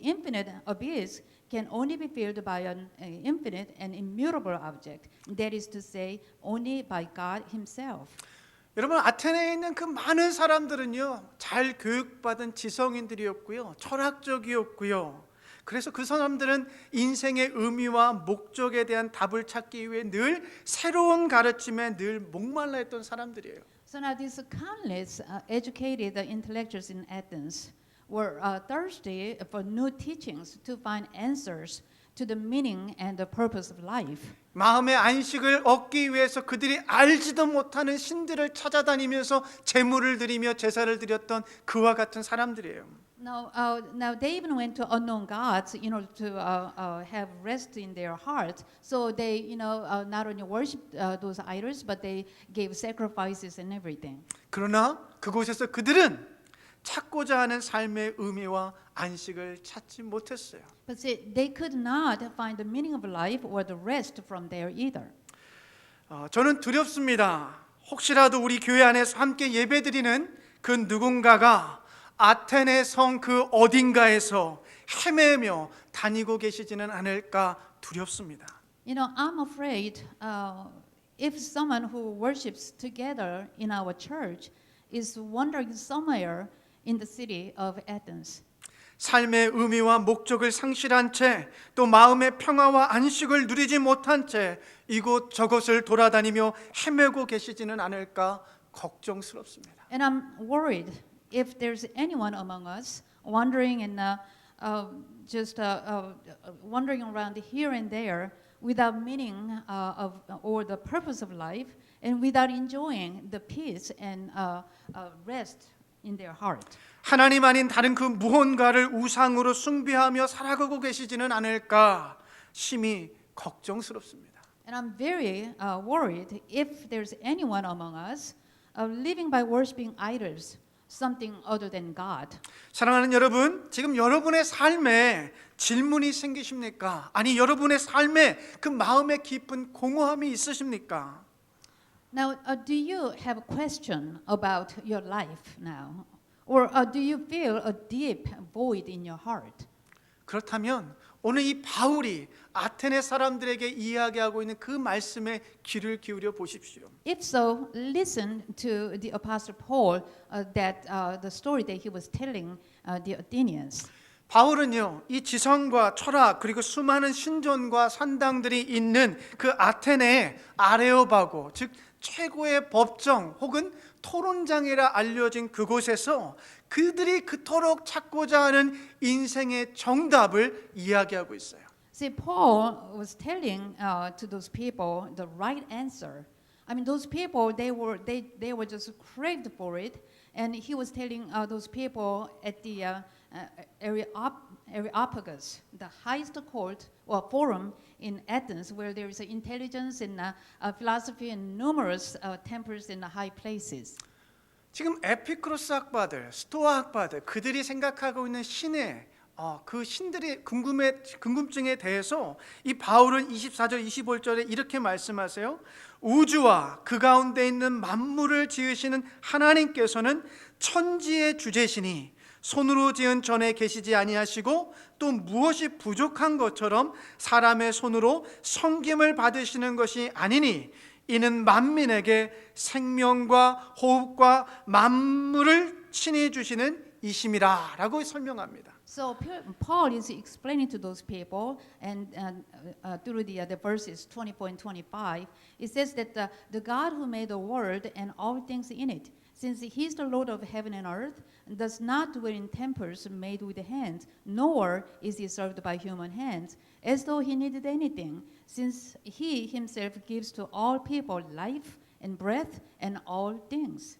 infinite abyss can only be filled by an infinite and immutable object. That is to say, only by God Himself. 여러분, 아테네에 있는 그 많은 사람들은요, 잘 교육받은 지성인들이었고요, 철학적이었고요. 그래서 그 사람들은 인생의 의미와 목적에 대한 답을 찾기 위해 늘 새로운 가르침에 늘 목말라 했던 사람들이에요. So now these countless educated intellectuals in Athens were thirsty for new teachings to find answers to the meaning and the purpose of life. 마음의 안식을 얻기 위해서 그들이 알지도 못하는 신들을 찾아다니면서 제물을 드리며 제사를 드렸던 그와 같은 사람들이에요. Now they even went to unknown gods in order to have rest in their hearts. So they, not only worshipped those idols, but they gave sacrifices and everything. 그러나 그곳에서 그들은 찾고자 하는 삶의 의미와 안식을 찾지 못했어요. But see, they could not find the meaning of life or the rest from there either. 저는 두렵습니다. 혹시라도 우리 교회 안에서 함께 예배드리는 그 누군가가 아테네 성 그 어딘가에서 헤매며 다니고 계시지는 않을까 두렵습니다. I'm afraid if someone who worships together in our church is wandering somewhere in the city of Athens. 삶의 의미와 목적을 상실한 채 또 마음의 평화와 안식을 누리지 못한 채 이곳 저곳을 돌아다니며 헤매고 계시지는 않을까 걱정스럽습니다. And I'm worried if there's anyone among us wandering and just wandering around here and there without meaning or the purpose of life and without enjoying the peace and rest in their heart. 하나님 아닌 다른 그 무언가를 우상으로 숭배하며 살아가고 계시지는 않을까 심히 걱정스럽습니다. And I'm very worried if there's anyone among us living by worshiping idols, something other than God. 사랑하는 여러분, 지금 여러분의 삶에 질문이 생기십니까? 아니, 여러분의 삶에 그 마음에 깊은 공허함이 있으십니까? Now, do you have a question about your life now? Or do you feel a deep void in your heart? 그렇다면 오늘 이 바울이 아테네 사람들에게 이야기하고 있는 그 말씀에 귀를 기울여 보십시오. If so, listen to the Apostle Paul, the story that he was telling the Athenians. 바울은요, 이 지성과 철학 그리고 수많은 신전과 산당들이 있는 그 아테네의 아레오바고, 즉 최고의 법정 혹은 토론장이라 알려진 그곳에서 그들이 그토록 찾고자 하는 인생의 정답을 이야기하고 있어요. See, Paul was telling to those people the right answer. I mean, those people they were just craved for it, and he was telling those people at the Areopagus, the highest court or forum in Athens, where there is intelligence and philosophy and numerous temples in the high places. 지금 에피크로스 학파들, 스토아 학파들, 그들이 생각하고 있는 신의 그 신들의 궁금증에 대해서 이 바울은 24절, 25절에 이렇게 말씀하세요. 우주와 그 가운데 있는 만물을 지으시는 하나님께서는 천지의 주제시니 손으로 지은 전에 계시지 아니하시고 또 무엇이 부족한 것처럼 사람의 손으로 섬김을 받으시는 것이 아니니 이는 만민에게 생명과 호흡과 만물을 친히 주시는 이심이라 라고 설명합니다. So Paul is explaining to those people, and through the verses 24 and 25, it says that the God who made the world and all things in it, since he is the Lord of heaven and earth, does not dwell in temples made with hands, nor is he served by human hands, as though he needed anything, since he himself gives to all people life and breath and all things.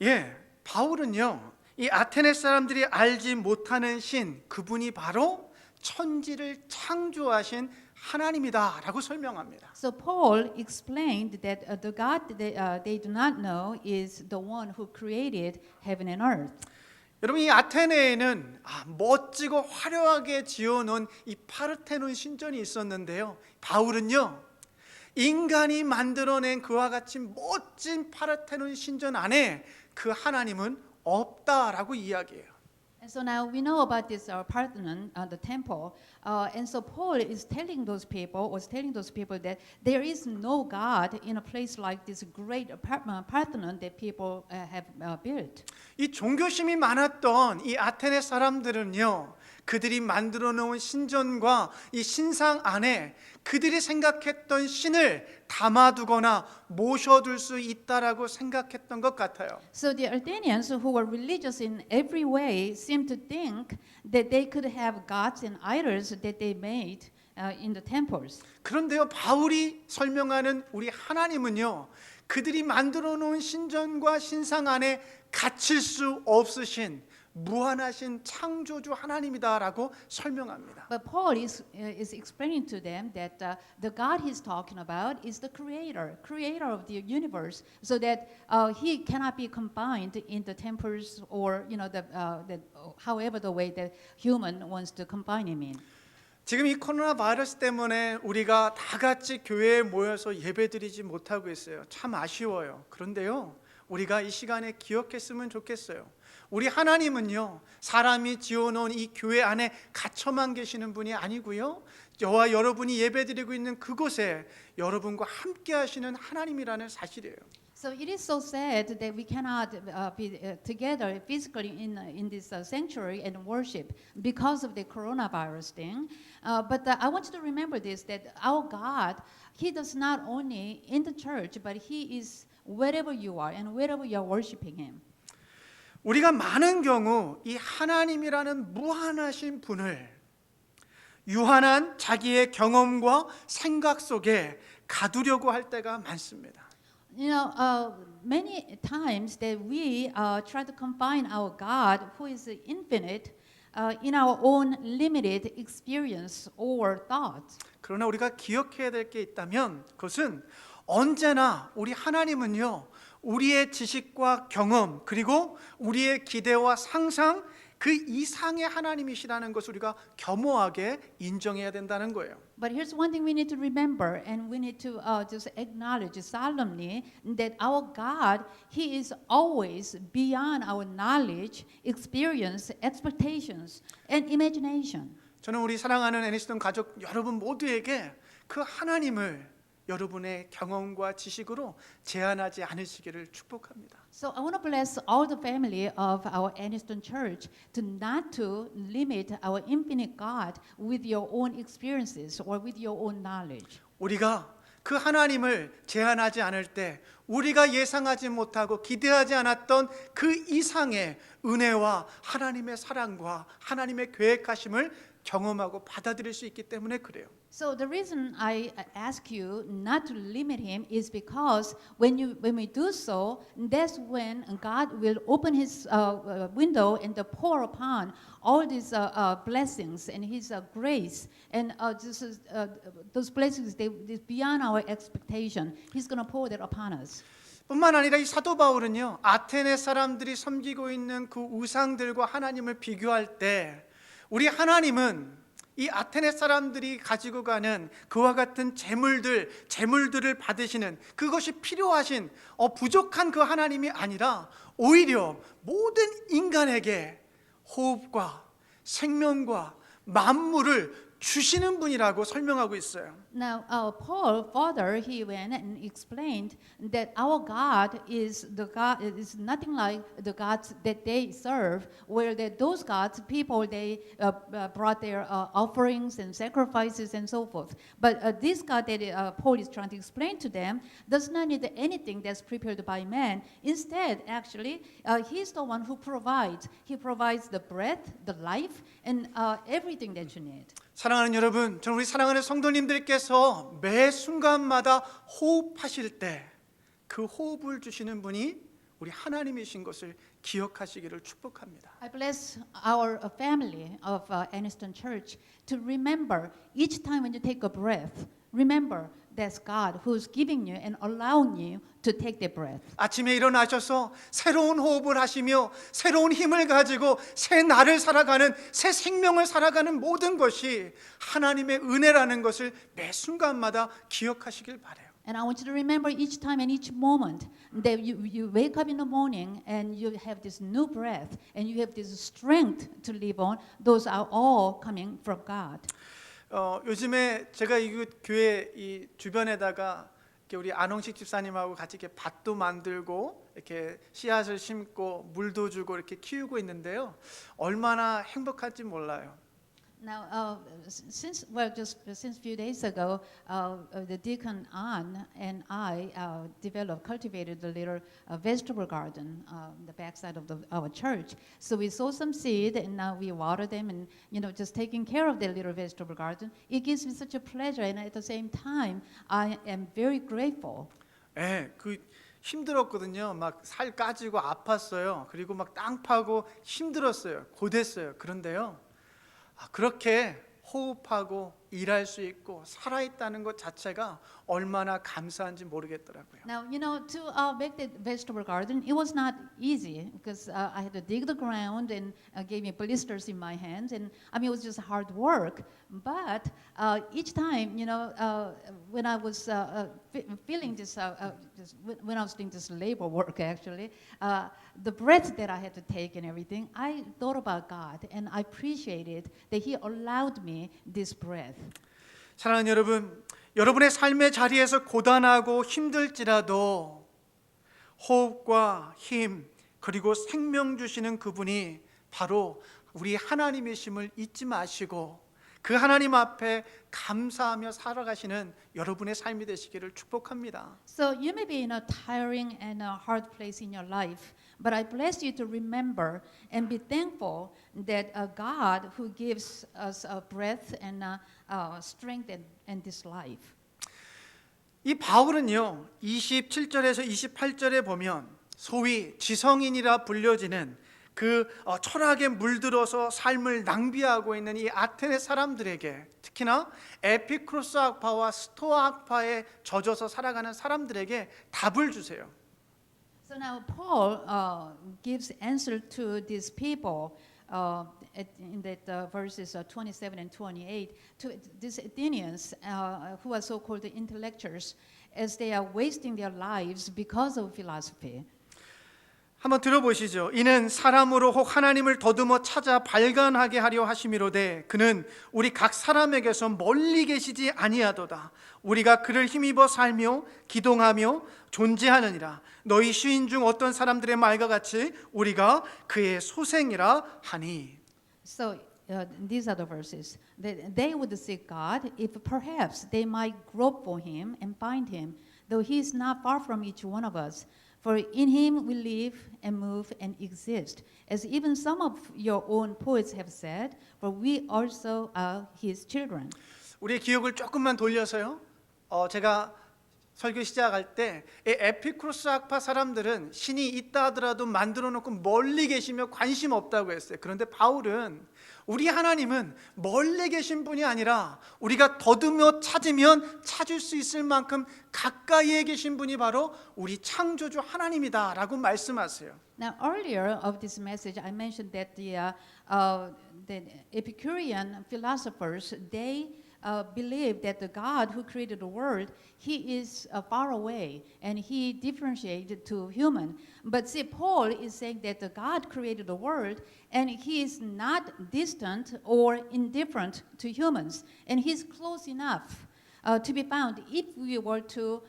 예, 바울은요, 이 아테네 사람들이 알지 못하는 신, 그분이 바로 천지를 창조하신 하나님이다라고 설명합니다. So Paul explained that the God they do not know is the one who created heaven and earth. 여러분 이 아테네에는 멋지고 화려하게 지어놓은 이 파르테논 신전이 있었는데요. 바울은요 인간이 만들어낸 그와 같이 멋진 파르테논 신전 안에 그 하나님은 없다라고 이야기해요. And so now we know about this Parthenon, the temple, and so Paul is telling those people, that there is no God in a place like this great Parthenon that people have built. 이 종교심이 많았던 이 아테네 사람들은요, 그들이 만들어 놓은 신전과 이 신상 안에 그들이 생각했던 신을 담아두거나 모셔둘 수 있다라고 생각했던 것 같아요. So the Athenians, who were religious in every way, seemed to think that they could have gods and idols that they made in the temples. 그런데요, 바울이 설명하는 우리 하나님은요, 그들이 만들어 놓은 신전과 신상 안에 갇힐 수 없으신 무한하신 창조주 하나님이다라고 설명합니다. But Paul is explaining to them that the God he's talking about is the creator of the universe, so that he cannot be combined in the temples or however the way that human wants to combine him in. 지금 이 코로나 바이러스 때문에 우리가 다 같이 교회에 모여서 예배드리지 못하고 있어요. 참 아쉬워요. 그런데요, 우리가 이 시간에 기억했으면 좋겠어요. 우리 하나님은요, 사람이 지어놓은 이 교회 안에 갇혀만 계시는 분이 아니고요, 저와 여러분이 예배드리고 있는 그곳에 여러분과 함께 하시는 하나님이라는 사실이에요. So it is so sad that we cannot be together physically in this sanctuary and worship because of the coronavirus thing. But I want you to remember this, that our God, He does not only in the church, but He is wherever you are and wherever you are worshiping Him. 우리가 많은 경우 이 하나님이라는 무한하신 분을 유한한 자기의 경험과 생각 속에 가두려고 할 때가 많습니다. You know, many times that we try to confine our God, who is infinite, in our own limited experience or thoughts. 그러나 우리가 기억해야 될 게 있다면 그것은 언제나 우리 하나님은요, 우리의 지식과 경험 그리고 우리의 기대와 상상 그 이상의 하나님이시라는 것을 우리가 겸허하게 인정해야 된다는 거예요. But here's one thing we need to remember, and we need to just acknowledge solemnly that our God, He is always beyond our knowledge, experience, expectations, and imagination. 저는 우리 사랑하는 애니스턴 가족 여러분 모두에게 그 하나님을 여러분의 경험과 지식으로 제한하지 않으시기를 축복합니다. So I want to bless all the family of our Aniston Church to not to limit our infinite God with your own experiences or with your own knowledge. 우리가 그 하나님을 제한하지 않을 때 우리가 예상하지 못하고 기대하지 않았던 그 이상의 은혜와 하나님의 사랑과 하나님의 계획하심을 경험하고 받아들일 수 있기 때문에 그래요. So the reason I ask you not to limit him is because when we do so, that's when God will open His window and pour upon all these blessings and His grace, and those blessings they beyond our expectation. He's going to pour that upon us. 뿐만 아니라 이 사도 바울은요, 아테네 사람들이 섬기고 있는 그 우상들과 하나님을 비교할 때 우리 하나님은 이 아테네 사람들이 가지고 가는 그와 같은 재물들을 받으시는 그것이 필요하신 부족한 그 하나님이 아니라 오히려 모든 인간에게 호흡과 생명과 만물을 주시는 분이라고 설명하고 있어요. Now, Paul further he went and explained that our God is nothing like the gods that they serve, where those gods people they brought their offerings and sacrifices and so forth. But this God that Paul is trying to explain to them does not need anything that's prepared by man. Instead, actually, He's the one who provides. He provides the breath, the life, and everything that you need. 사랑하는 여러분, 저는 우리 사랑하는 성도님들께서 매 순간마다 호흡하실 때 그 호흡을 주시는 분이 우리 하나님이신 것을 기억하시기를 축복합니다. I bless our family of Aniston Church to remember each time when you take a breath, remember that's God who's giving you and allowing you to take the breath. 아침에 일어나셔서 새로운 호흡을 하시며 새로운 힘을 가지고 새 날을 살아가는 새 생명을 살아가는 모든 것이 하나님의 은혜라는 것을 매 순간마다 기억하시길 바라요. And I want you to remember each time and each moment that you wake up in the morning and you have this new breath and you have this strength to live on. Those are all coming from God. 요즘에 제가 이 교회 이 주변에다가 이렇게 우리 안홍식 집사님하고 같이 이렇게 밭도 만들고 이렇게 씨앗을 심고 물도 주고 이렇게 키우고 있는데요. 얼마나 행복한지 몰라요. Now, since a few days ago, the deacon An and I cultivated a little vegetable garden on the backside of our church. So we sow some seed, and now we water them, and just taking care of the little vegetable garden. It gives me such a pleasure, and at the same time, I am very grateful. 예, 힘들었거든요. 막 살 까지고 아팠어요. 그리고 막 땅 파고 힘들었어요. 고됐어요. 그런데요. 그렇게 호흡하고 일할 수 있고 살아있다는 것 자체가 얼마나 감사한지 모르겠더라고요. Now, to make the vegetable garden, it was not easy because I had to dig the ground and gave me blisters in my hands, and it was just hard work. But each time, when I was feeling this, when I was doing this labor work, actually, the breath that I had to take and everything, I thought about God, and I appreciated that He allowed me this breath. 사랑하는 여러분, 여러분의 삶의 자리에서 고단하고 힘들지라도 호흡과 힘 그리고 생명 주시는 그분이 바로 우리 하나님이심을 잊지 마시고 그 하나님 앞에 감사하며 살아가시는 여러분의 삶이 되시기를 축복합니다. So you may be in a tiring and a hard place in your life, but I bless you to remember and be thankful that God who gives us a breath and strength and this life. 이 바울은요 27절에서 28절에 보면 소위 지성인이라 불려지는 그 철학에 물들어서 삶을 낭비하고 있는 이 아테네 사람들에게 특히나 에피쿠로스 학파와 스토아 학파에 젖어서 살아가는 사람들에게 답을 주세요. So now Paul gives answer to these people in that verses 27 and 28 to these Athenians who are so-called intellectuals as they are wasting their lives because of philosophy. 한번 들어보시죠. 이는 사람으로 혹 하나님을 더듬어 찾아 발견하게 하려 하심이로되 그는 우리 각 사람에게서 멀리 계시지 아니하도다. 우리가 그를 힘입어 살며 기동하며 존재하느니라. 너희 시인 중 어떤 사람들의 말과 같이 우리가 그의 소생이라 하니. So these are the verses that they would seek God if perhaps they might grope for Him and find Him, though He is not far from each one of us. For in Him we live and move and exist, as even some of your own poets have said, for we also are His children. 우리의 기억을 조금만 돌려서요. 제가 설교 시작할 때 에피쿠로스 학파 사람들은 신이 있다 하더라도 만들어 놓고 멀리 계시며 관심 없다고 했어요. 그런데 바울은 우리 하나님은 멀리 계신 분이 아니라 우리가 더듬어 찾으면 찾을 수 있을 만큼 가까이에 계신 분이 바로 우리 창조주 하나님이다라고 말씀하세요. Now, earlier of this message, I mentioned that the Epicurean philosophers, they believe that the God who created the world, He is far away and He differentiated to human. But see, Paul is saying that the God created the world and He is not distant or indifferent to humans, and He's close enough to be found if we were to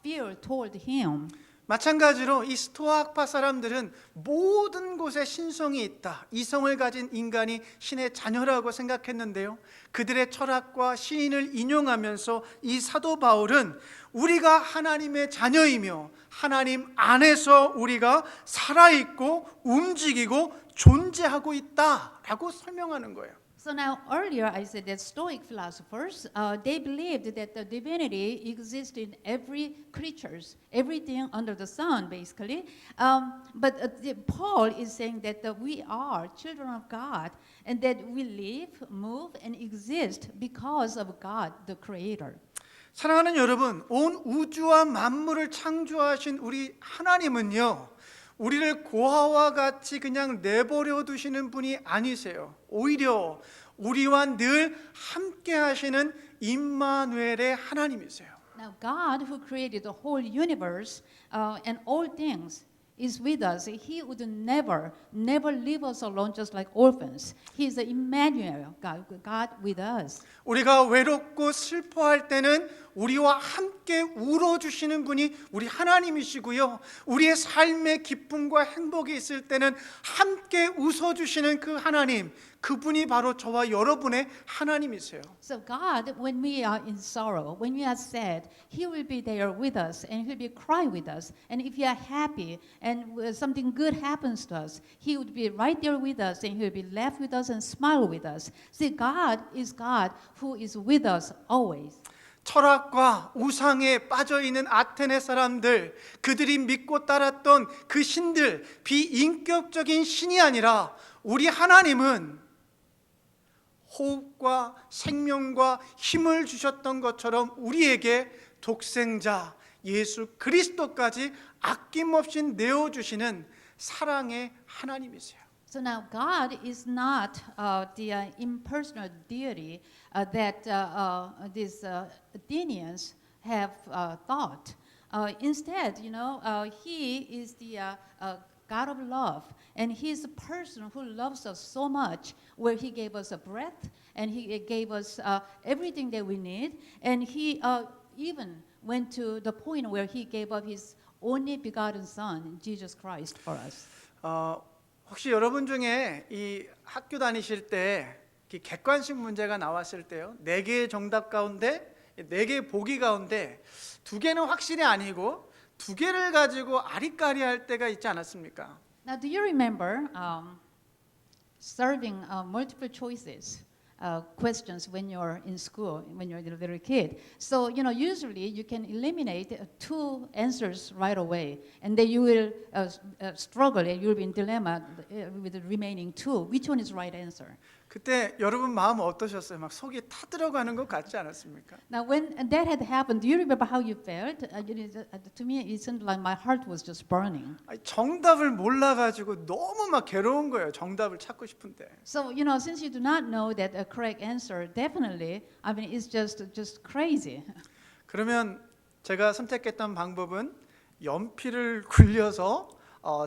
feel toward Him. 마찬가지로 이 스토아 학파 사람들은 모든 곳에 신성이 있다. 이성을 가진 인간이 신의 자녀라고 생각했는데요. 그들의 철학과 시인을 인용하면서 이 사도 바울은 우리가 하나님의 자녀이며 하나님 안에서 우리가 살아있고 움직이고 존재하고 있다라고 설명하는 거예요. So now earlier I said that Stoic philosophers, they believed that the divinity exists in every creatures, everything under the sun basically. But Paul is saying that we are children of God and that we live, move and exist because of God the Creator. 사랑하는 여러분, 온 우주와 만물을 창조하신 우리 하나님은요, 우리를 고아와 같이 그냥 내버려 두시는 분이 아니세요. 오히려 우리와 늘 함께 하시는 임마누엘의 하나님이세요. Now, God, who created the whole universe and all things, is with us. He would never leave us alone just like orphans. He is the Emmanuel, God with us. 우리가 외롭고 슬퍼할 때는 우리와 함께 울어주시는 분이 우리 하나님이시고요. 우리의 삶의 기쁨과 행복이 있을 때는 함께 웃어주시는 그 하나님, 그분이 바로 저와 여러분의 하나님이세요. So God, when we are in sorrow, when we are sad, He will be there with us and He'll be crying with us. And if we are happy and something good happens to us, He would be right there with us and He'll be laugh with us and smile with us. See, God is God who is with us always. 철학과 우상에 빠져 있는 아테네 사람들, 그들이 믿고 따랐던 그 신들, 비인격적인 신이 아니라 우리 하나님은 호흡과 생명과 힘을 주셨던 것처럼 우리에게 독생자 예수 그리스도까지 아낌없이 내어주시는 사랑의 하나님이세요. So now God is not the impersonal deity that these Athenians have thought. Instead, He is the God of love, and He is a person who loves us so much, where He gave us a breath, and He gave us everything that we need, and He even went to the point where He gave up His only begotten Son, Jesus Christ, for us. 혹시 여러분 중에 이 학교 다니실 때 객관식 문제가 나왔을 때요, 4개의 정답 가운데 4개의 보기 가운데 2개는 확실히 아니고 2개를 가지고 아리까리할 때가 있지 않았습니까? Now, do you remember serving multiple choices questions when you're in school, when you're a little kid? So, usually you can eliminate 2 answers right away, and then you will struggle, and you'll be in dilemma with the remaining 2. Which one is right answer? 그때 여러분 마음 어떠셨어요? 막 속이 타들어가는 것 같지 않았습니까? Now, when that had happened, do you remember how you felt? To me, it seemed like my heart was just burning. 정답을 몰라가지고 너무 막 괴로운 거예요. 정답을 찾고 싶은데. So, since you do not know that a correct answer, definitely, I mean, it's just crazy. 그러면 제가 선택했던 방법은 연필을 굴려서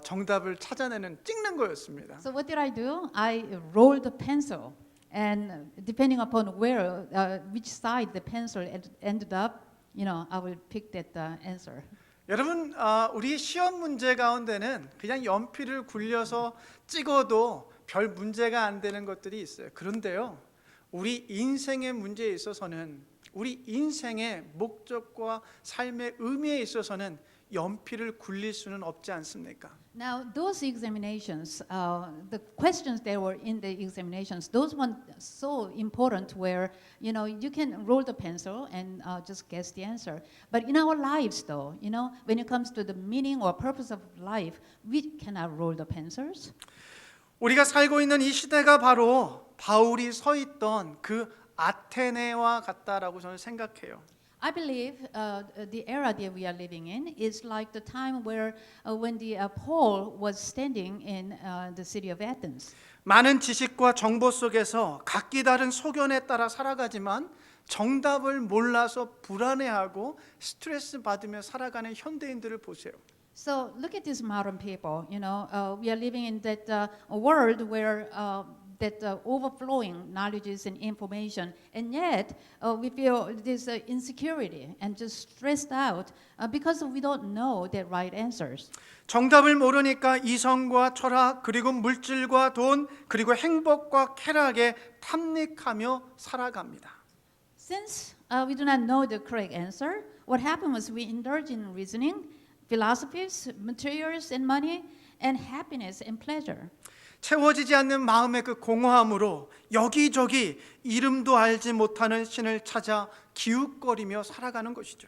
정답을 찾아내는 찍는 거였습니다. So what did I do? I rolled the pencil, and depending upon where, which side the pencil ended up, I will pick that answer. 여러분, 우리 시험 문제 가운데는 그냥 연필을 굴려서 찍어도 별 문제가 안 되는 것들이 있어요. 그런데요, 우리 인생의 문제에 있어서는, 우리 인생의 목적과 삶의 의미에 있어서는 연필을 굴릴 수는 없지 않습니까? Now, those examinations, the questions that were in the examinations, those ones so important where, you can roll the pencil and just guess the answer. But in our lives, though, when it comes to the meaning or purpose of life, we cannot roll the pencils. 우리가 살고 있는 이 시대가 바로 바울이 서 있던 그 아테네와 같다라고 저는 생각해요. I believe the era that we are living in is like the time where when the Paul was standing in the city of Athens. 많은 지식과 정보 속에서 각기 다른 소견에 따라 살아가지만 정답을 몰라서 불안해하고 스트레스 받으며 살아가는 현대인들을 보세요. So look at these modern people. We are living in that world where that overflowing knowledges and information, and yet we feel this insecurity and just stressed out because we don't know the right answers. 정답을 모르니까 이성과 철학, 그리고 물질과 돈, 그리고 행복과 쾌락에 탐닉하며 살아갑니다. Since we do not know the correct answer, what happened was we indulge in reasoning, philosophies, materials and money, and happiness and pleasure. 채워지지 않는 마음의 그 공허함으로 여기저기 이름도 알지 못하는 신을 찾아 기웃거리며 살아가는 것이죠.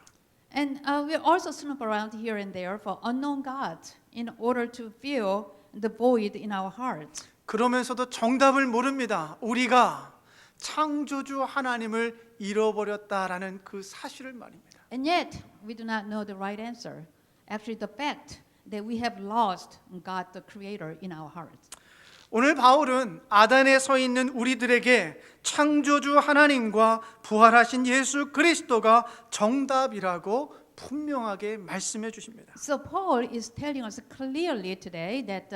And we also snoop around here and there for unknown gods in order to fill the void in our hearts. 그러면서도 정답을 모릅니다. 우리가 창조주 하나님을 잃어버렸다라는 그 사실을 말입니다. And yet, we do not know the right answer. Actually, the fact that we have lost God, the Creator, in our hearts. 오늘 바울은 아단에 서 있는 우리들에게 창조주 하나님과 부활하신 예수 그리스도가 정답이라고 분명하게 말씀해 주십니다. So Paul is telling us clearly today that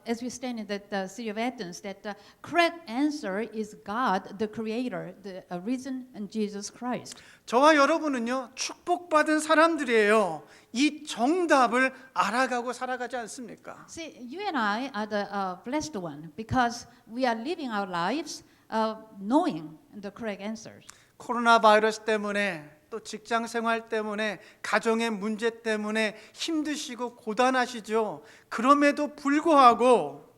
as we stand in the city of Athens, that the correct answer is God, the Creator, the risen and Jesus Christ. 저와 여러분은요, 축복받은 사람들이에요. 이 정답을 알아가고 살아가지 않습니까? See, you and I are the blessed one because we are living our lives knowing the correct answers. 코로나 바이러스 때문에 또 직장 생활 때문에 가정의 문제 때문에 힘드시고 고단하시죠. 그럼에도 불구하고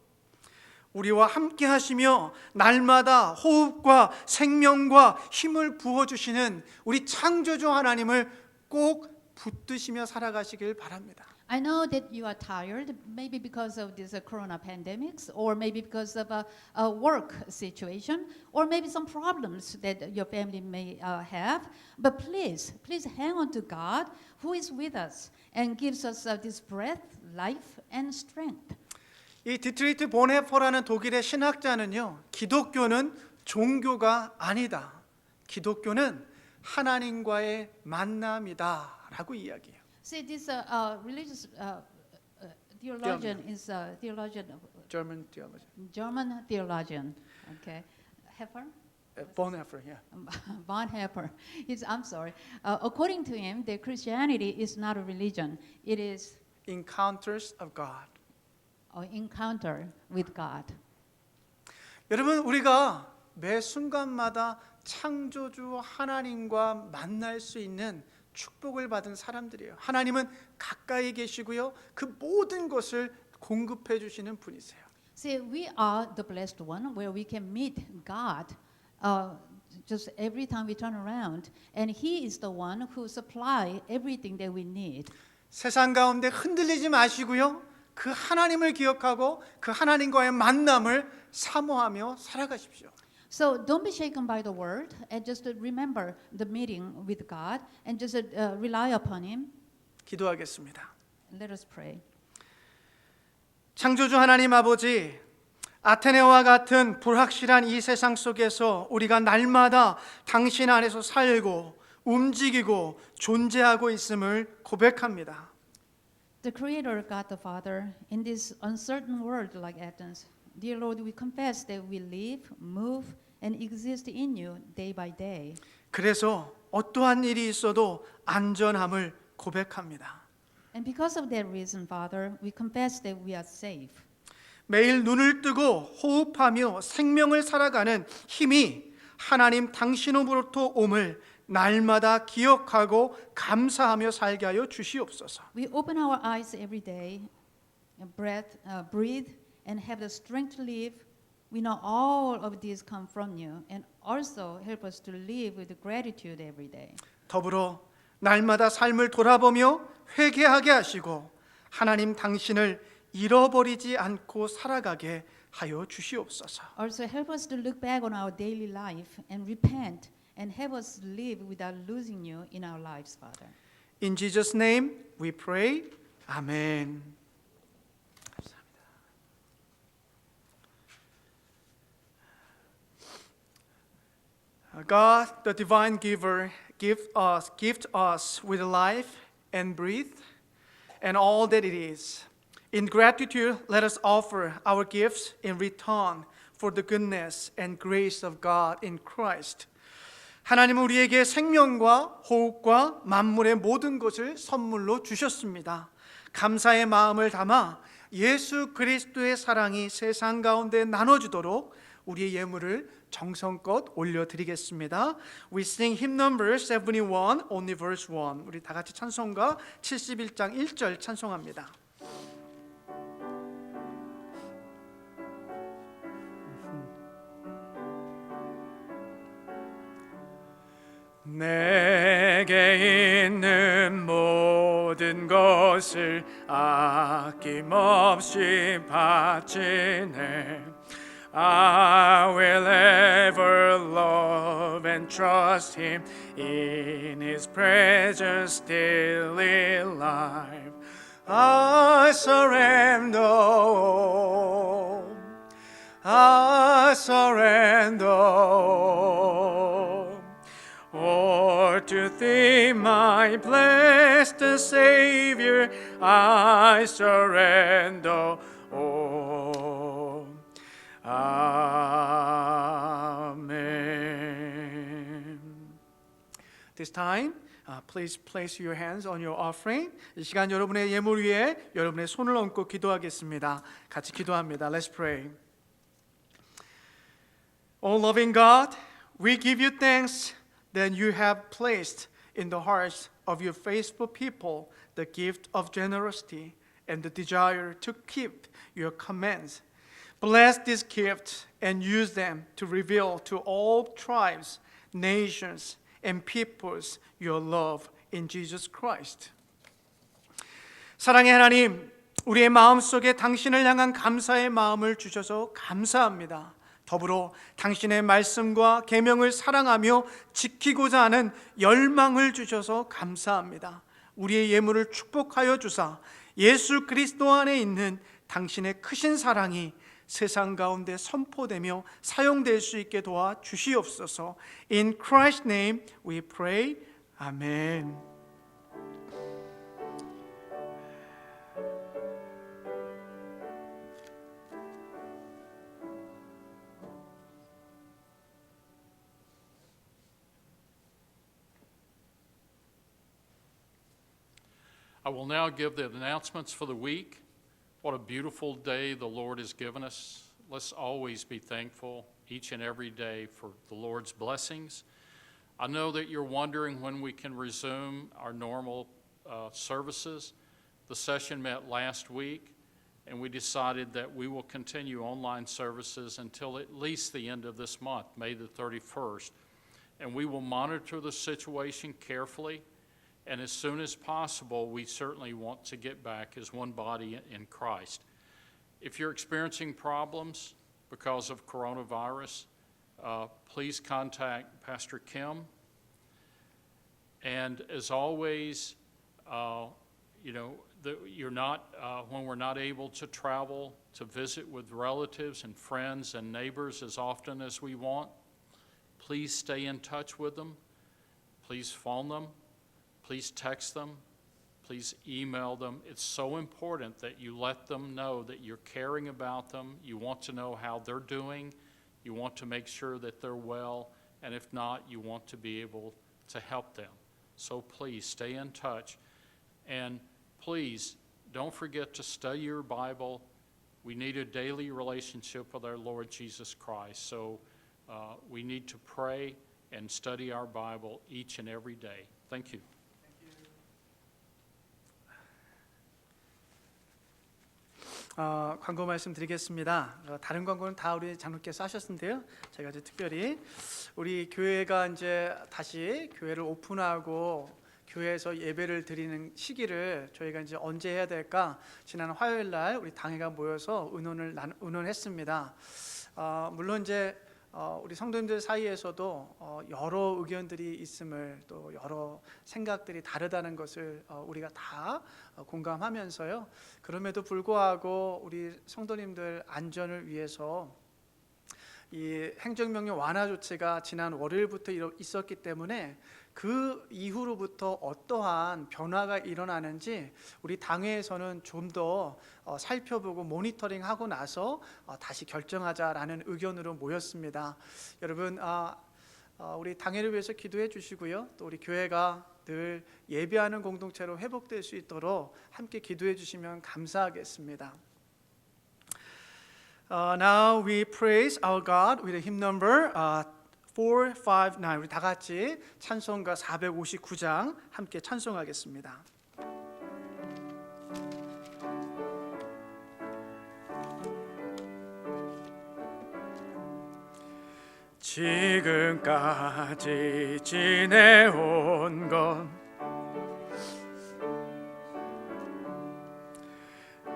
우리와 함께 하시며 날마다 호흡과 생명과 힘을 부어주시는 우리 창조주 하나님을 꼭 붙드시며 살아가시길 바랍니다. I know that you are tired, maybe because of this corona pandemics, or maybe because of a work situation, or maybe some problems that your family may have. But please hang on to God, who is with us and gives us this breath, life, and strength. 이 디트리트 보네퍼라는 독일의 신학자는요, 기독교는 종교가 아니다. 기독교는 하나님과의 만남이다라고 이야기해요. See, this religious theologian is a theologian, German theologian. German theologian. Okay, Heffer. Bonhoeffer, yeah. Bonhoeffer. I'm sorry. According to him, the Christianity is not a religion. It is Encounters of God. an encounter with God. 여러분, 우리가 매 순간마다 창조주 하나님과 만날 수 있는 축복을 받은 사람들이에요. 하나님은 가까이 계시고요, 그 모든 것을 공급해 주시는 분이세요. See, we are the blessed one where we can meet God just every time we turn around. And He is the one who supplies everything that we need. 세상 가운데 흔들리지 마시고요, 그 하나님을 기억하고 그 하나님과의 만남을 사모하며 살아가십시오. So don't be shaken by the word and just remember the meeting with God and just rely upon Him. 기도하겠습니다. Let us pray. 창조주 하나님 아버지, 아테네와 같은 불확실한 이 세상 속에서 우리가 날마다 당신 안에서 살고 움직이고 존재하고 있음을 고백합니다. The Creator, God the Father, in this uncertain world like Athens, dear Lord, we confess that we live, move, and exist in you day by day. 그래서 어떠한 일이 있어도 안전함을 고백합니다. And because of that reason, Father, we confess that we are safe. 매일 눈을 뜨고 호흡하며 생명을 살아가는 힘이 하나님 당신으로부터 옴을 날마다 기억하고 감사하며 살게 하여 주시옵소서. We open our eyes every day, and breathe, and have the strength to live. We know all of these come from you, and also help us to live with gratitude every day. 더불어 날마다 삶을 돌아보며 회개하게 하시고 하나님 당신을 잃어버리지 않고 살아가게 하여 주시옵소서. Also help us to look back on our daily life and repent and have us live without losing you in our lives, Father. In Jesus' name we pray. 아멘. God, the divine giver, gift us with life and breath and all that it is. In gratitude, let us offer our gifts in return for the goodness and grace of God in Christ. 하나님은 우리에게 생명과 호흡과 만물의 모든 것을 선물로 주셨습니다. 감사의 마음을 담아 예수 그리스도의 사랑이 세상 가운데 나눠지도록 우리의 예물을 정성껏 올려드리겠습니다. We sing hymn number 71, only verse 1. 우리 다 같이 찬송가 71장 1절 찬송합니다. 내게 있는 모든 것을 아낌없이 바치네. I will ever love and trust Him in His presence daily life. I surrender all. I surrender all. Or to Thee, my blessed Savior, I surrender all. Amen. This time, please place your hands on your offering. 이 시간 여러분의 예물 위에 여러분의 손을 얹고 기도하겠습니다. 같이 기도합니다. Let's pray. Oh loving God, we give you thanks that you have placed in the hearts of your faithful people the gift of generosity and the desire to keep your commands. Bless these gifts and use them to reveal to all tribes, nations, and peoples your love in Jesus Christ. 사랑의 하나님, 우리의 마음속에 당신을 향한 감사의 마음을 주셔서 감사합니다. 더불어 당신의 말씀과 계명을 사랑하며 지키고자 하는 열망을 주셔서 감사합니다. 우리의 예물을 축복하여 주사 예수 그리스도 안에 있는 당신의 크신 사랑이 세상 가운데 선포되며 사용될 수 있게 도와 주시옵소서. In Christ's name we pray. 아멘. I will now give the announcements for the week. What a beautiful day the Lord has given us. Let's always be thankful each and every day for the Lord's blessings. I know that you're wondering when we can resume our normal services. The session met last week, and we decided that we will continue online services until at least the end of this month, May the 31st. And we will monitor the situation carefully. And as soon as possible, we certainly want to get back as one body in Christ. If you're experiencing problems because of coronavirus, please contact Pastor Kim. And as always, you're not when we're not able to travel to visit with relatives and friends and neighbors as often as we want, please stay in touch with them. Please phone them. Please text them. Please email them. It's so important that you let them know that you're caring about them. You want to know how they're doing. You want to make sure that they're well. And if not, you want to be able to help them. So please stay in touch. And please don't forget to study your Bible. We need a daily relationship with our Lord Jesus Christ. So we need to pray and study our Bible each and every day. Thank you. 광고 말씀드리겠습니다. 다른 광고는 다 우리 장로께서 하셨는데요. 제가 이제 특별히 우리 교회가 이제 다시 교회를 오픈하고 교회에서 예배를 드리는 시기를 저희가 이제 언제 해야 될까? 지난 화요일 날 우리 당회가 모여서 의논했습니다. 물론 이제 우리 성도님들 사이에서도 여러 의견들이 있음을 또 여러 생각들이 다르다는 것을 우리가 다 공감하면서요. 그럼에도 불구하고 우리 성도님들 안전을 위해서 이 행정명령 완화 조치가 지난 월요일부터 있었기 때문에 그 이후로부터 어떠한 변화가 일어나는지 우리 당회에서는 좀 더 살펴보고 모니터링하고 나서 다시 결정하자라는 의견으로 모였습니다. 여러분 우리 당회를 위해서 기도해 주시고요. 또 우리 교회가 늘 예배하는 공동체로 회복될 수 있도록 함께 기도해 주시면 감사하겠습니다. Now we praise our God with the hymn number 459. 우리 다 같이 찬송가 459장 함께 찬송하겠습니다. 지금까지 지내온 건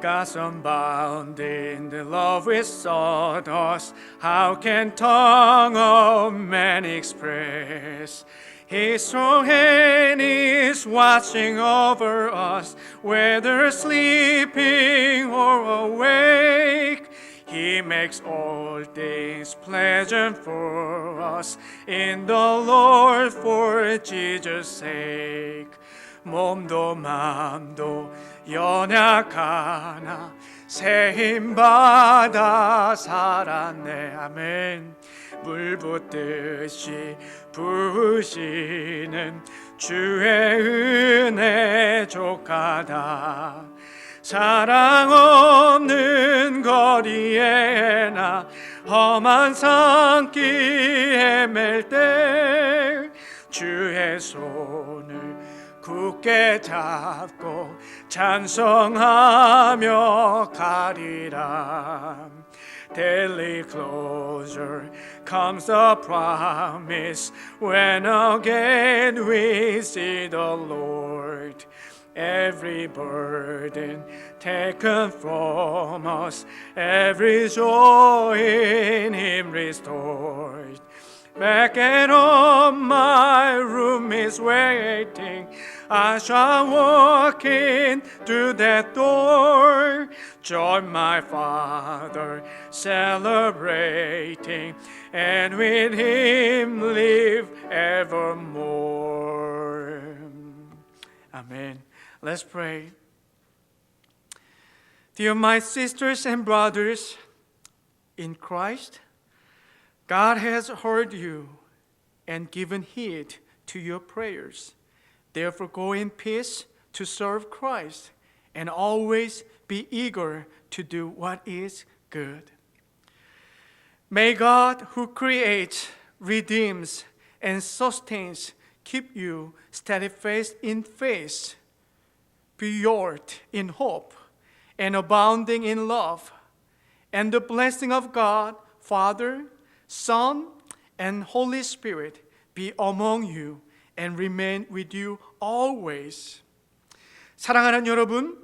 God's unbounded love which sought us, how can tongue of man express? His strong hand is watching over us, whether sleeping or awake. He makes all things pleasant for us in the Lord for Jesus' sake. 몸도 마음도 연약하나 새 힘 받아 살았네. 아멘. 물 붓듯이 부으시는 주의 은혜 족하다. 사랑 없는 거리에 나 험한 산길 헤맬 때 주의 손을 굳게 잡고 찬송하며 가리라. Daily closer comes the promise when again we see the Lord. Every burden taken from us, every joy in Him restored. Back at home, my room is waiting. I shall walk in through that door. Join my Father, celebrating, and with Him live evermore. Amen. Let's pray. Dear my sisters and brothers in Christ, God has heard you and given heed to your prayers. Therefore, go in peace to serve Christ and always be eager to do what is good. May God, who creates, redeems, and sustains, keep you steadfast in faith, buoyant in hope, and abounding in love. And the blessing of God, Father, Son, and Holy Spirit be among you and remain with you always. 사랑하는 여러분,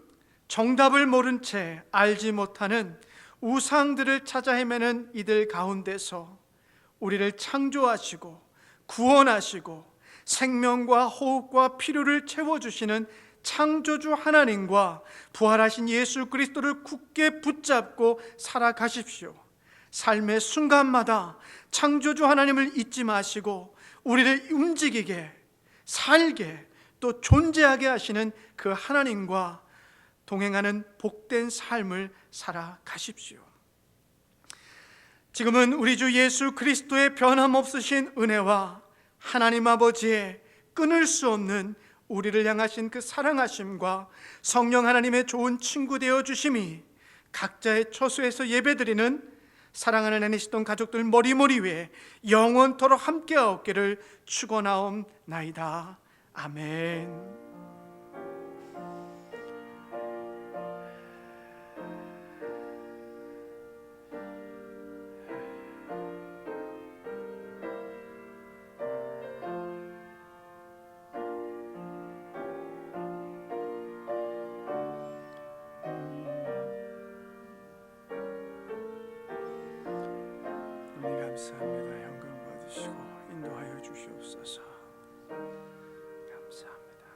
정답을 모른 채 알지 못하는 우상들을 찾아 헤매는 이들 가운데서 우리를 창조하시고 구원하시고 생명과 호흡과 필요를 채워주시는 창조주 하나님과 부활하신 예수 그리스도를 굳게 붙잡고 살아가십시오. 삶의 순간마다 창조주 하나님을 잊지 마시고 우리를 움직이게, 살게, 또 존재하게 하시는 그 하나님과 동행하는 복된 삶을 살아가십시오. 지금은 우리 주 예수 그리스도의 변함없으신 은혜와 하나님 아버지의 끊을 수 없는 우리를 향하신 그 사랑하심과 성령 하나님의 좋은 친구 되어 주심이 각자의 처소에서 예배드리는 사랑하는 애니시던 가족들 머리 위에 영원토록 함께하옵기를 축원하옵나이다. 아멘. 감사합니다. 영광 받으시고 인도하여 주시옵소서. 감사합니다.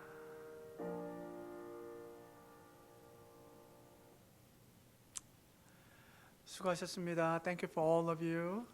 수고하셨습니다. Thank you for all of you.